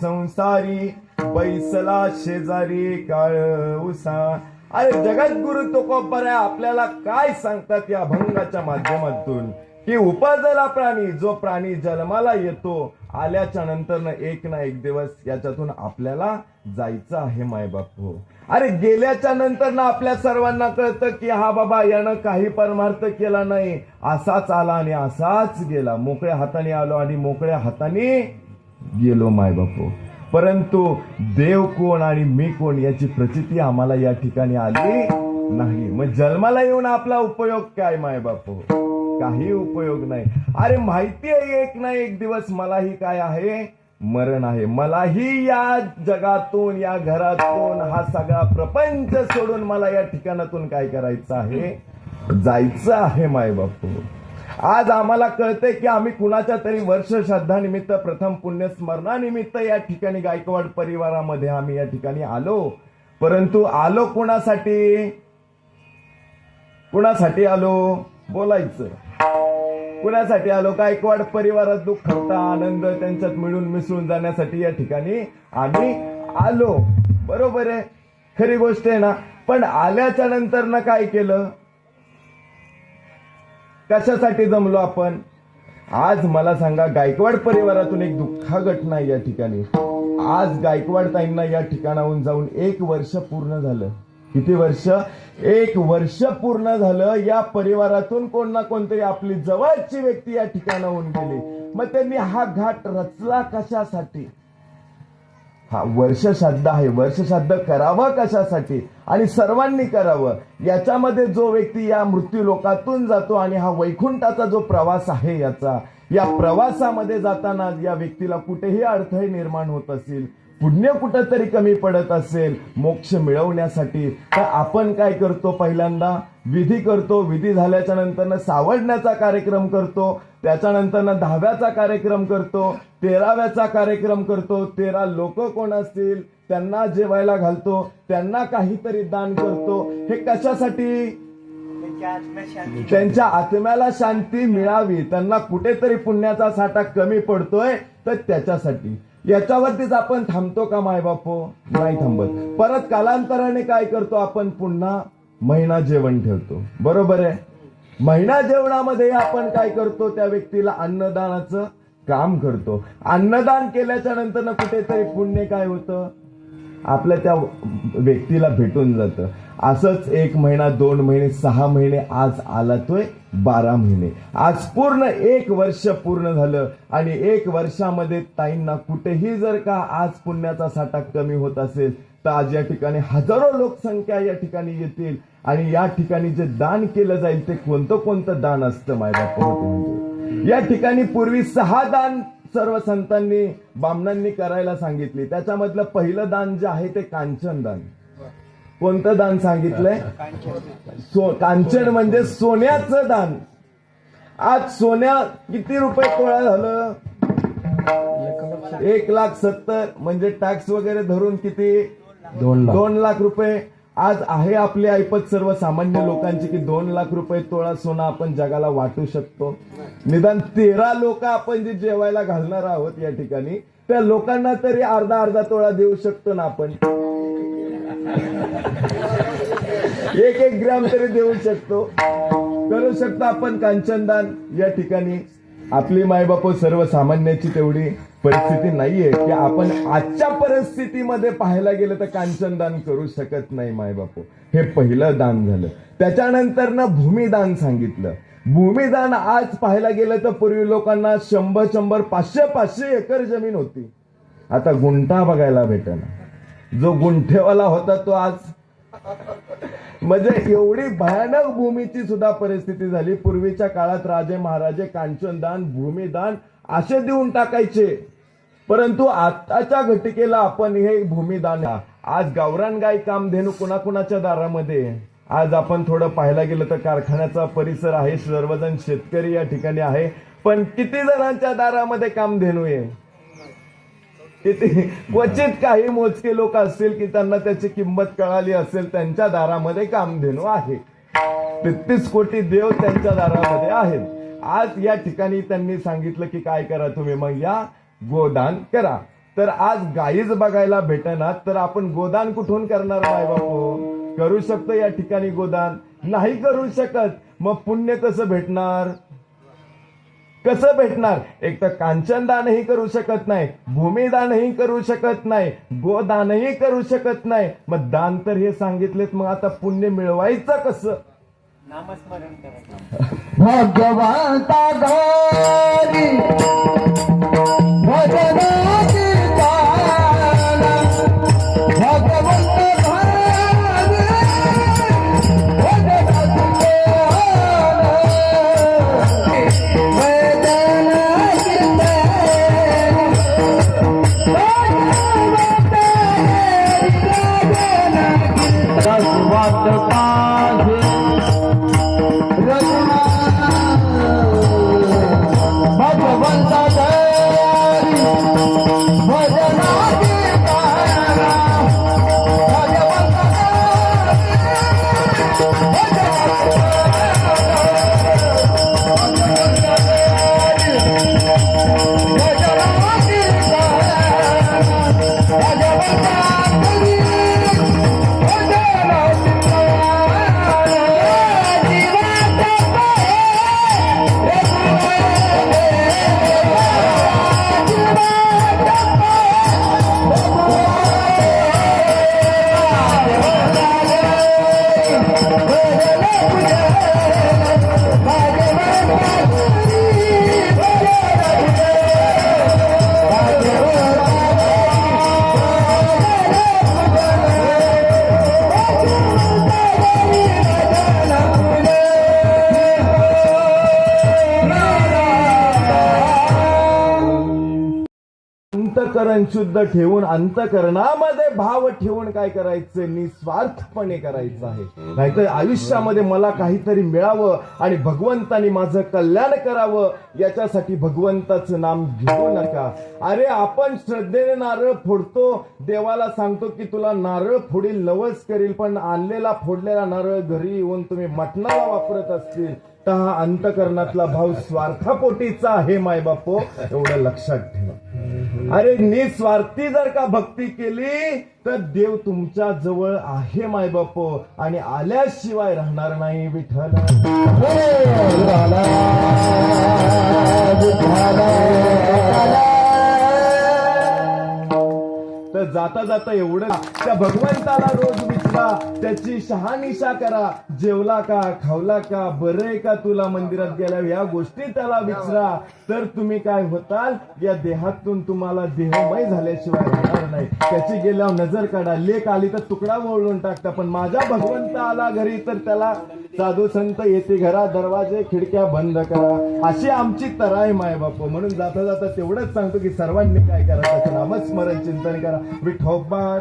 Speaker 1: संसारी बैसला शेजारी काळ उसा. अरे जगद्गुरु तुकोबराय आपल्याला काय सांगतात या अभंगाच्या माध्यमातून की उपजला प्राणी, जो प्राणी जन्माला येतो आल्याच्या नंतर एक ना एक दिवस याच्यातून आपल्याला जायचं आहे मायबाप हो. अरे गेल्याच्या नंतर ना आपल्या सर्वांना कळतं की हा बाबा यानं काही परमार्थ केला नाही, असाच आला आणि असाच गेला, मोकळ्या हाताने आलो आणि मोकळ्या हाताने गेलो मायबाप हो. परंतु देव कोण आणि मी कोण याची प्रचिती आम्हाला या ठिकाणी आली नाही. मग जन्माला येऊन आपला उपयोग काय मायबाप हो? काही उपयोग नाही. अरे माहिती आहे एक ना एक दिवस मलाही काय आहे, मरण आहे. मलाही या जगातून, या घरातून, हा सगळा प्रपंच सोडून मला या ठिकाणातून काय करायचं आहे, जायचं आहे मायबाप हो. आज आम्हाला कळतंय की आम्ही कुणाच्या तरी वर्ष श्राद्धानिमित्त, प्रथम पुण्यस्मरणानिमित्त या ठिकाणी गायकवाड परिवारामध्ये आम्ही या ठिकाणी आलो. परंतु आलो कुणासाठी, कुणासाठी आलो बोलायचं, कुणासाठी आलो? गायकवाड परिवारात दुःख होता, आनंद त्यांच्यात मिळून मिसळून जाण्यासाठी या ठिकाणी आम्ही आलो. बरोबर आहे, खरी गोष्ट आहे ना. पण आल्याच्या नंतर ना काय केलं, कशासाठी जमलो आपण? आज मला सांगा, गायकवाड परिवारातून एक दुःख घटना या ठिकाणी. आज गायकवाड ताईंना या ठिकाणाहून जाऊन 1 वर्ष पूर्ण झालं. किती वर्ष? 1 वर्ष पूर्ण झालं. या परिवारातून कोण ना कोणतरी आपली जवळची व्यक्ती या ठिकाणाहून गेली. मग त्यांनी हा घाट रचला कशासाठी? हा वर्षश्राद्ध आहे, वर्षश्राद्ध करावं कशासाठी आणि सर्वांनी करावं. याच्यामध्ये जो व्यक्ती या मृत्यू लोकातून जातो आणि हा वैकुंठाचा जो प्रवास आहे याचा, या प्रवासामध्ये जाताना या व्यक्तीला कुठेही अडथळे निर्माण होत असतील, पुण्य कुठंतरी कमी पडत असेल मोक्ष मिळवण्यासाठी, तर आपण काय करतो? पहिल्यांदा विधी करतो. विधी झाल्याच्या नंतर सावडण्याचा कार्यक्रम करतो. त्याच्यानंतर 10व्याचा कार्यक्रम करतो. 13व्याचा कार्यक्रम करतो. 13 लोक कोण असतील त्यांना जेवायला घालतो, त्यांना काहीतरी दान करतो. हे कशासाठी? त्यांच्या आत्म्याला शांती मिळावी, त्यांना कुठेतरी पुण्याचा साठा कमी पडतोय तर त्याच्यासाठी. याच्यावरतीच आपण थांबतो का मायबापो? नाही थांबत. परत कालांतराने काय करतो आपण? पुन्हा महिना जेवण ठेवतो. बरोबर आहे. महिना जेवणामध्ये आपण काय करतो? त्या व्यक्तीला अन्नदानाचं काम करतो. अन्नदान केल्याच्या नंतर कुठेतरी पुण्य काय होतं? आपल्या त्या व्यक्तीला भेटून जातं. असंच 1 महिना, 2 महिने, 6 महिने, आज आला तोय 12 महिने. आज पूर्ण 1 वर्ष पूर्ण झालं आणि 1 वर्षामध्ये ताईंना कुठेही जर का आज पुण्याचा साठा कमी होत असेल तर आज या ठिकाणी हजारो लोकसंख्या या ठिकाणी येतील आणि या ठिकाणी जे दान केलं जाईल ते कोणतं कोणतं दान असतं मायबाप? म्हणजे या ठिकाणी पूर्वी 6 दान सर्व संतांनी, बामणांनी करायला सांगितली. त्याच्यामधलं पहिलं दान जे आहे ते कांचन दान. कोणतं दान सांगितलंय? कांचन म्हणजे सोन्याचं दान. आज सोन्या किती रुपये तोळा झालं? 1,70,000 म्हणजे टॅक्स वगैरे धरून किती? 2 लाख रुपये. आज आहे आपली ऐपत सर्वसामान्य लोकांची की 2 लाख रुपये तोळा सोनं आपण जगाला वाटू शकतो. निदान 13 लोक आपण जे जेवायला घालणार आहोत या ठिकाणी त्या लोकांना तरी अर्धा तोळा देऊ शकतो ना आपण? 1 ग्रॅम तरी देऊ शकतो, करू शकतो आपण कांचनदान या ठिकाणी. आपली मायबाप सर्वसामान्याची तेवढी परिस्थिती नाहीये की आपण आजच्या परिस्थितीमध्ये पाहायला गेलं तर कांचनदान करू शकत नाही मायबाप. हे पहिलं दान झालं. त्याच्यानंतर भूमिदान सांगितलं. भूमिदान आज पाहायला गेलं तर पूर्वी लोकांना 100, 500 एकर जमीन होती. आता गुंठा बघायला भेटेना. जो गुंठेवाला होता तो आज म्हणजे एवढी भयानक भूमीची सुद्धा परिस्थिती झाली. पूर्वीच्या काळात राजे महाराजे कांचनदान, भूमिदान असे देऊन टाकायचे. परंतु आताच्या घटिकेला आपण हे भूमिदान, आज गावरान गाय कामधेनू कुणाकुणाच्या दारामध्ये? आज आपण थोडं पाहायला गेलं तर कारखान्याचा परिसर आहे, सर्वजण शेतकरी या ठिकाणी आहे, पण किती जणांच्या दारामध्ये कामधेनू आहे? किती? क्वचित काही मोजके लोक असतील की त्यांना त्याची किंमत कळाली असेल, त्यांच्या दारामध्ये कामधेनू आहे. 33 कोटी देव त्यांच्या दारामध्ये आहेत. आज या ठिकाणी त्यांनी सांगितलं की काय करा तुम्ही, मग या गोदान करा. तर आज गाईच बघायला भेटेना तर आपण गोदान कुठून करणार मायबापू? करू शकतो या ठिकाणी गोदान? नाही करू शकत. मग पुण्य कसं भेटणार? कसं भेटणार? एक तर कांचनदानही करू शकत नाही, भूमिदानही करू शकत नाही, गोदानही करू शकत नाही. मग दान तर हे सांगितलेत, मग आता पुण्य मिळवायचं कसं?
Speaker 3: नामस्मरण करायचं.
Speaker 2: भगवंता घरी भजनाची तारा, भगवंत घरी भजनाची तारा, वेदनाची तारा, वाट पाहे भगवंता घरी भजनाची तारा, भगवंता
Speaker 1: अंतकरण शुद्ध ठेवून, अंतकरणामध्ये भाव ठेवून काय करायचं? निस्वार्थपणे करायचं आहे. नाहीतर आयुष्यामध्ये मला काहीतरी मिळावं आणि भगवंतानी माझं कल्याण करावं, याच्यासाठी भगवंताचं नाम घेऊ नका. अरे आपण श्रद्धेने नारळ फोडतो, देवाला सांगतो की तुला नारळ फोडील, नवस करील, पण आणलेला फोडलेला नारळ घरी येऊन तुम्ही मटणाला वापरत असतील तर हा अंतकरणातला भाव स्वार्थापोटीचा आहे माय बापो, एवढं लक्षात ठेवा. अरे निस्वार्थी जर का भक्ती केली तर देव तुमच्या जवळ आहे माय बापो, आणि आल्याशिवाय राहणार नाही. विठ्ठल तर जाता जाता एवढं त्या भगवंताला रोज विचारा, त्याची शहानिशा करा. जेवला का, खावला का, बरं आहे का तुला, मंदिरात गेल्यावर या गोष्टी त्याला विचारा. तर तुम्ही काय होताल? या देहातून तुम्हाला देहमय झाल्याशिवाय राहणार नाही. त्याची गेल्यावर नजर काढा. लेक आली तर तुकडा वळून टाकता, पण माझा भगवंत आला घरी तर त्याला साधू संत येते घरा, दरवाजे खिडक्या बंद करा. अशी आमची तराय माय बाप. म्हणून जाता जाता तेवढंच सांगतो की सर्वांनी काय करा? त्याचं नामस्मरण चिंतन करा. विठोबार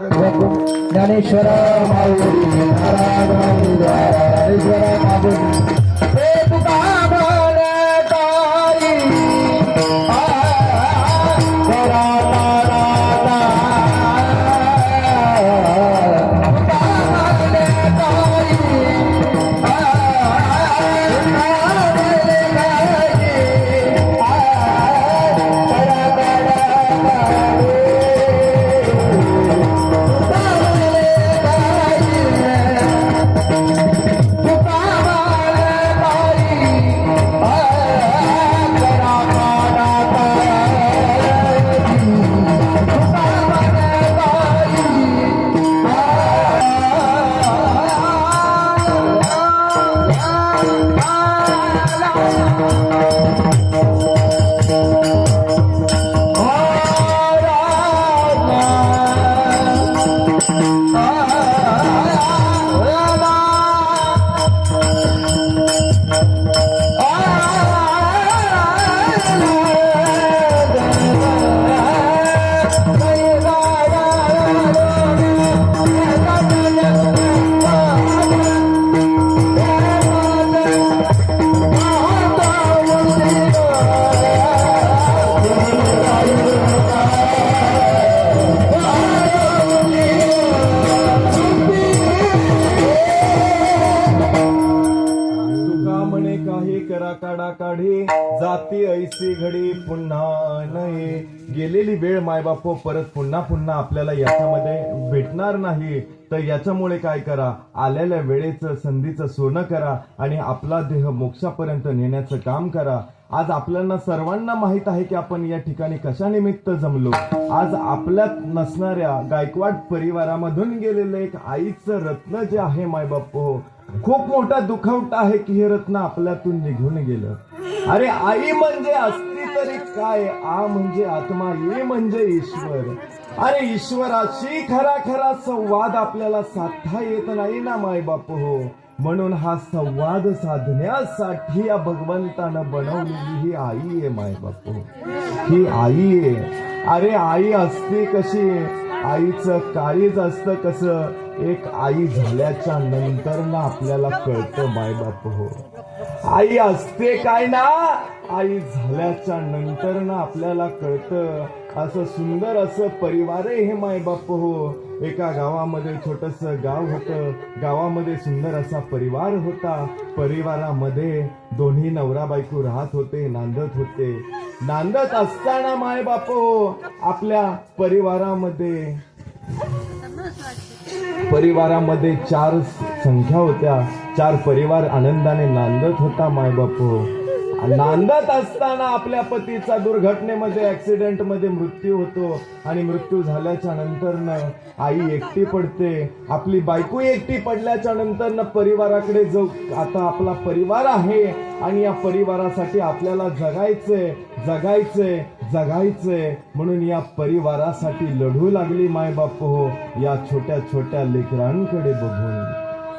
Speaker 2: ज्ञानेश्वर माऊली, नारायण माऊली, ज्ञानेश्वर माऊली, हे तुका म्हणताई, करा तुका
Speaker 1: म्हणे काही करा काढा काढी जाती ऐसी घडी पुन्हा नये. गेलेली वेळ मायबाप परत पुन्हा पुन्हा आपल्याला याच्यामध्ये भेटणार नाही. तर याच्यामुळे काय करा, आलेल्या वेळेचं संधीचं सोनं करा आणि आपला देह मोक्षापर्यंत नेण्याचं काम करा. आज आपल्याला सर्वांना माहित आहे की आपण या ठिकाणी कशानिमित्त जमलो. आज आपल्यात नसणाऱ्या गायकवाड परिवारामधून गेलेलं एक आईचं रत्न जे आहे मायबाप हो, खूप मोठा दुखवटा आहे की हे रत्न आपल्यातून निघून गेलं. अरे आई म्हणजे असती तरी काय, आ म्हणजे आत्मा, ये म्हणजे ईश्वर. अरे ईश्वराशी खरा खरा संवाद आपल्याला साधता येत नाही ना मायबाप हो. म्हणून हा संवाद साधण्यासाठी या भगवंतानं बनवलेली ही आई आहे मायबाप हो. ही आई आहे. अरे आई असते कशी, आईचं काळीज असतं कसं, एक आई झाल्याच्या नंतर ना आपल्याला कळतं मायबाप हो. आई असते काय ना, आई झाल्याच्या नंतर ना आपल्याला कळतं. असं सुंदर असं परिवार आहे हे मायबाप हो. एका गावामध्ये छोटस गाव होतं. गावामध्ये सुंदर असा परिवार होता. परिवारामध्ये दोन्ही नवरा बायको राहत होते, नांदत होते. नांदत असताना मायबाप हो आपल्या परिवारामध्ये 4 संख्या होत्या. 4 परिवार आनंदाने नांदत होता मायबाप हो. नांदत असताना आपल्या पतीचा दुर्घटनेमध्ये ऍक्सिडेंट मध्ये मृत्यू होतो आणि मृत्यू झाल्याच्या नंतर आई एकटी पडते. आपली बायको एकटी पडल्याच्या नंतर परिवाराकडे जो आता आपला परिवार आहे आणि या परिवारासाठी आपल्याला जगायचंय म्हणून या परिवारासाठी लढू लागली मायबाप हो या छोट्या छोट्या लेकरांकडे बघून.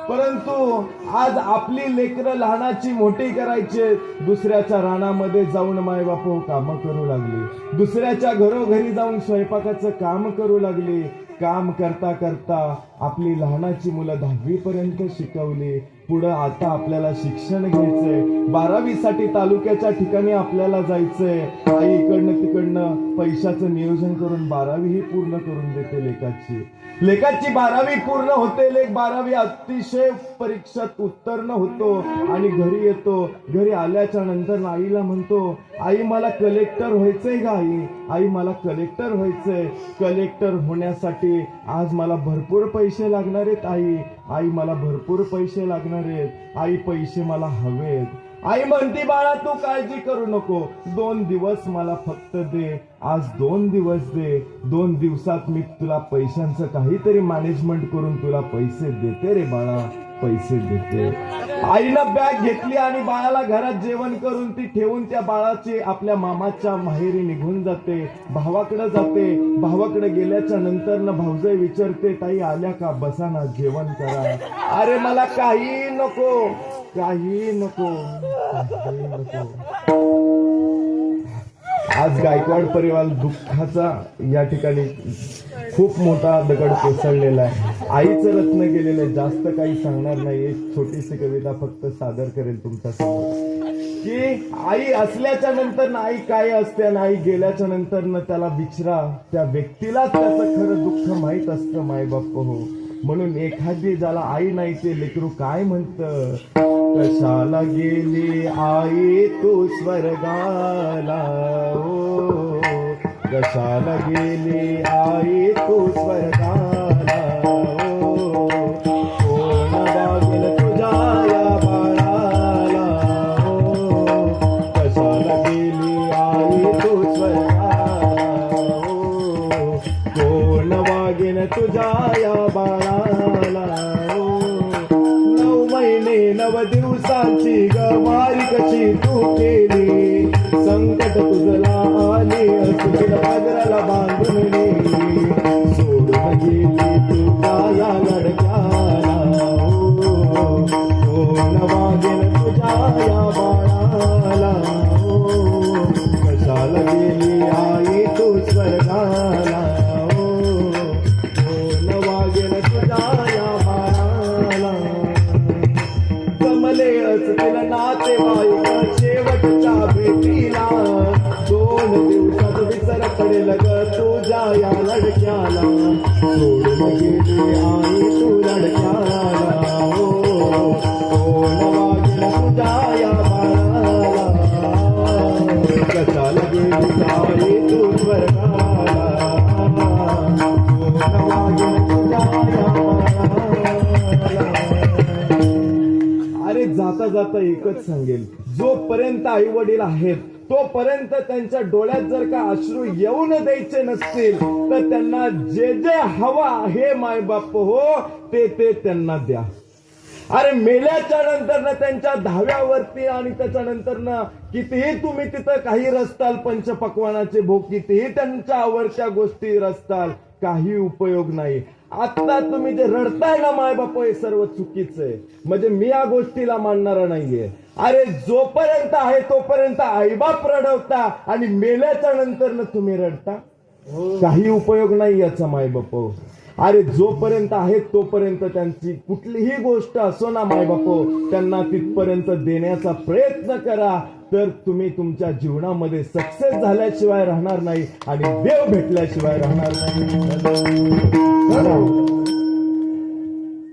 Speaker 1: परंतु आज आपली लेकरं लहानाची मोठी करायची, दुसऱ्याच्या रानामध्ये जाऊन मायबाप हो कामं करू लागली. दुसऱ्याच्या घरोघरी जाऊन स्वयंपाकाचं काम करू लागली. काम करता करता आपली लहानाची मुलं 10वी पर्यंत शिकवली. पुढं आता आपल्याला शिक्षण घ्यायचंय. 12वी साठी तालुक्याच्या ठिकाणी आपल्याला जायचंय. आई इकडनं तिकडनं पैशाचं नियोजन करून 12वी ही पूर्ण करून देते लेकाची 12वी पूर्ण होते. लेक 12वी अतिशय परीक्षेत उत्तीर्ण होतो आणि घरी येतो. घरी आल्याच्या नंतर आईला म्हणतो, आई मला कलेक्टर व्हायचंय का आई मला कलेक्टर व्हायचंय. कलेक्टर होण्यासाठी आज मला भरपूर पैसे लागणार आहेत आई मला भरपूर पैसे लागणार आहेत. आई पैसे मला हवेत. आई म्हणती, बाळा तू काळजी करू नको, 2 दिवस मला फक्त दे. आज 2 दिवस दे. 2 दिवसात मी तुला पैशांचं काहीतरी मॅनेजमेंट करून तुला पैसे देते रे बाळा, पैसे देते. आईनं बॅग घेतली आणि बाळाला घरात जेवण करून ती ठेवून त्या बाळाची आपल्या मामाच्या माहेरी निघून जाते. भावाकडे जाते. भावाकडे गेल्याच्या नंतर भाऊजाई विचारते, ताई आल्या का, बसा ना जेवण करा. अरे मला काही नको. आज गायकवाड परिवार दुःखाचा या ठिकाणी खूप मोठा दगड कोसळलेला आहे. आईचं रत्न गेलेलं आहे. जास्त काही सांगणार नाही. एक छोटीशी कविता फक्त सादर करेल तुमच्या समोर की आई असल्याच्या नंतर आई काय असते आणि आई गेल्याच्या नंतर त्याला विचारा, त्या व्यक्तीला त्याचं खरं दुःख माहित असतं मायबाप हो. म्हणून एखादी ज्याला आई नाही ते लेकरू काय म्हणतं, कशाला गेली आई तू स्वर्गाला, ओ कशाला गेली आई तू स्वर्गाला, ओ कोण वागेल तुझ्या या बाळाला, ओ कशाला गेली आई तू स्वर्गाला, ओ कोण वागेल तुझ्या या बाळाला. 9 महिने 9 दिवसांची गवारी कशी तू केली, संकट तुझला आली असुर पागराला बांधून नेली, सोडून गेली तुझ्या या लडक्याला, ओ कोण वागेल तुझ्या या बाळाला, ओ कशाला गेली आई तू स्वर्गाला, ओ कोण वागेल तुझ्या या बाळाला. जमले असतील नातेवाईक शेवटच्या भेटीला, 2 दिवसात विसर पडेल ग तुझ्या या लडक्याला, सोडून गेली आई तू लडक्याला, ओ कोण वागेल तुझ्या या आता एकच सांगेल, जोपर्यंत आई वडील आहेत तोपर्यंत त्यांच्या डोळ्यात जर का अश्रू येऊन द्यायचे नसतील तर त्यांना जे जे हवं आहे मायबाप हो ते त्यांना द्या. अरे मेल्याच्या नंतर त्यांच्या धाव्यावरती आणि त्याच्यानंतर कितीही तुम्ही तिथं काही रचताल, पंचपक्वानाचे भोग कितीही त्यांच्या आवडत्या गोष्टी रचताल, काही उपयोग नाही. आता तुम्ही जे रडताय ना मायबाप हे सर्व चुकीचं आहे. म्हणजे मी या गोष्टीला मानणारा नाहीये. अरे जोपर्यंत आहे तोपर्यंत आईबाप रडवता आणि मेल्याच्या नंतर तुम्ही रडता, काही उपयोग नाही याचा मायबाप. अरे जोपर्यंत आहेत तोपर्यंत त्यांची कुठलीही गोष्ट असो ना मायबापो, त्यांना तिथपर्यंत देण्याचा प्रयत्न करा, तर तुम्ही तुमच्या जीवनामध्ये सक्सेस झाल्याशिवाय राहणार नाही आणि देव भेटल्याशिवाय राहणार नाही.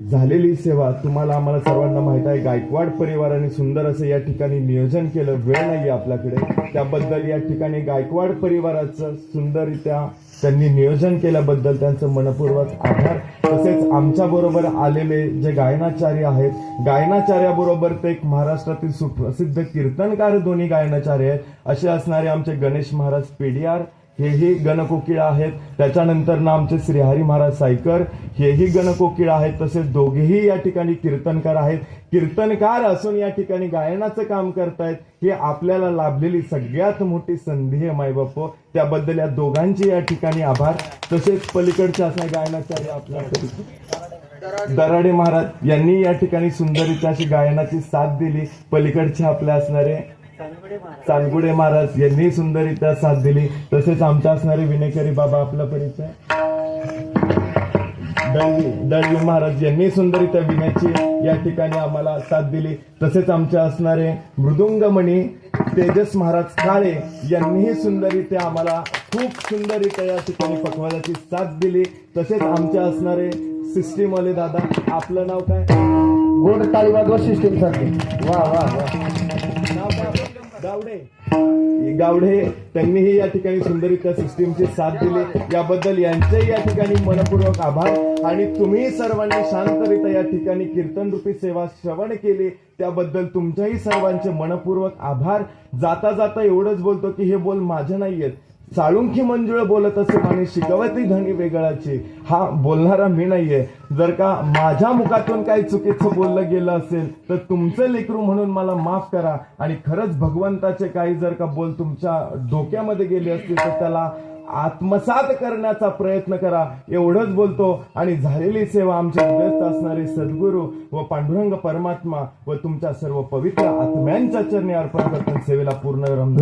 Speaker 1: झालेली सेवा तुम्हाला आम्हाला सर्वांना माहित आहे. गायकवाड परिवाराने सुंदर असं या ठिकाणी नियोजन केलं. वेळ नाहीये आपल्याकडे, त्याबद्दल या ठिकाणी गायकवाड परिवाराचं सुंदररित्या त्यांनी नियोजन केल्याबद्दल त्यांचं मनपूर्वक आभार. तसेच आमच्या बरोबर आलेले जे गायनाचार्य आहेत, गायनाचार्याबरोबर ते एक महाराष्ट्रातील सुप्रसिद्ध कीर्तनकार दोन्ही गायनाचार्य आहेत, असे असणारे आमचे गणेश महाराज पेडियार हेही गणकोकिळा आहेत. त्याच्यानंतर ना आमचे श्रीहरी महाराज सायकर हेही गणकोकिळा आहेत. तसेच दोघेही या ठिकाणी कीर्तनकार आहेत. कीर्तनकार असून या ठिकाणी गायनाचं काम करतायत, ही आपल्याला लाभलेली सगळ्यात मोठी संधी आहे मायबापो. त्याबद्दल या दोघांचे या ठिकाणी आभार. तसेच पलीकडचे असणारे गायनाचार्य आपल्या दराडे महाराज यांनी या ठिकाणी सुंदररित्या अशी गायनाची साथ दिली. पलीकडचे आपले असणारे चांदगुडे महाराज यांनी सुंदररित्या साथ दिली. तसेच आमच्या असणारे विनेकरी बाबा, आपला परिचय, दळवी महाराज यांनी सुंदररित्या विण्याची या ठिकाणी आम्हाला साथ दिली. तसेच आमचे असणारे मृदुंगमणी तेजस महाराज काळे यांनीही सुंदररित्या आम्हाला खूप सुंदररित्या या ठिकाणी पखवाजाची साथ दिली. तसेच आमचे असणारे सिस्टीम वाले दादा, आपलं नाव काय?
Speaker 2: गोड टाळी वाजवा सिस्टीम साठी. वा वा वा.
Speaker 1: नाव काय? गावडे त्यांनीही या ठिकाणी सुंदररित्या सिस्टीमची साथ दिली. याबद्दल यांचेही या ठिकाणी मनपूर्वक आभार. आणि तुम्ही सर्वांनी शांतरित्या या ठिकाणी कीर्तन रूपी सेवा श्रवण केली, त्याबद्दल तुमच्याही सर्वांचे मनपूर्वक आभार. जाता जाता एवढंच बोलतो की हे बोल माझे नाहीयेत, साळुंखी मंजुळ बोलत असे आणि शिकवती धनी वेगळाची. हा बोलणारा मी नाहीये. जर का माझ्या मुखातून काही चुकीचं बोललं गेलं असेल तर तुमचं लेकरू म्हणून मला माफ करा. आणि खरंच भगवंताचे काही जर का बोल तुमच्या डोक्यामध्ये गेले असतील तर त्याला आत्मसात करण्याचा प्रयत्न करा, एवढंच बोलतो. आणि झालेली सेवा आमचे व्यस्त असणारे सद्गुरू व पांडुरंग परमात्मा व तुमच्या सर्व पवित्र आत्म्यांच्या चरणी अर्पण करतो. सेवेला पूर्ण रमजान.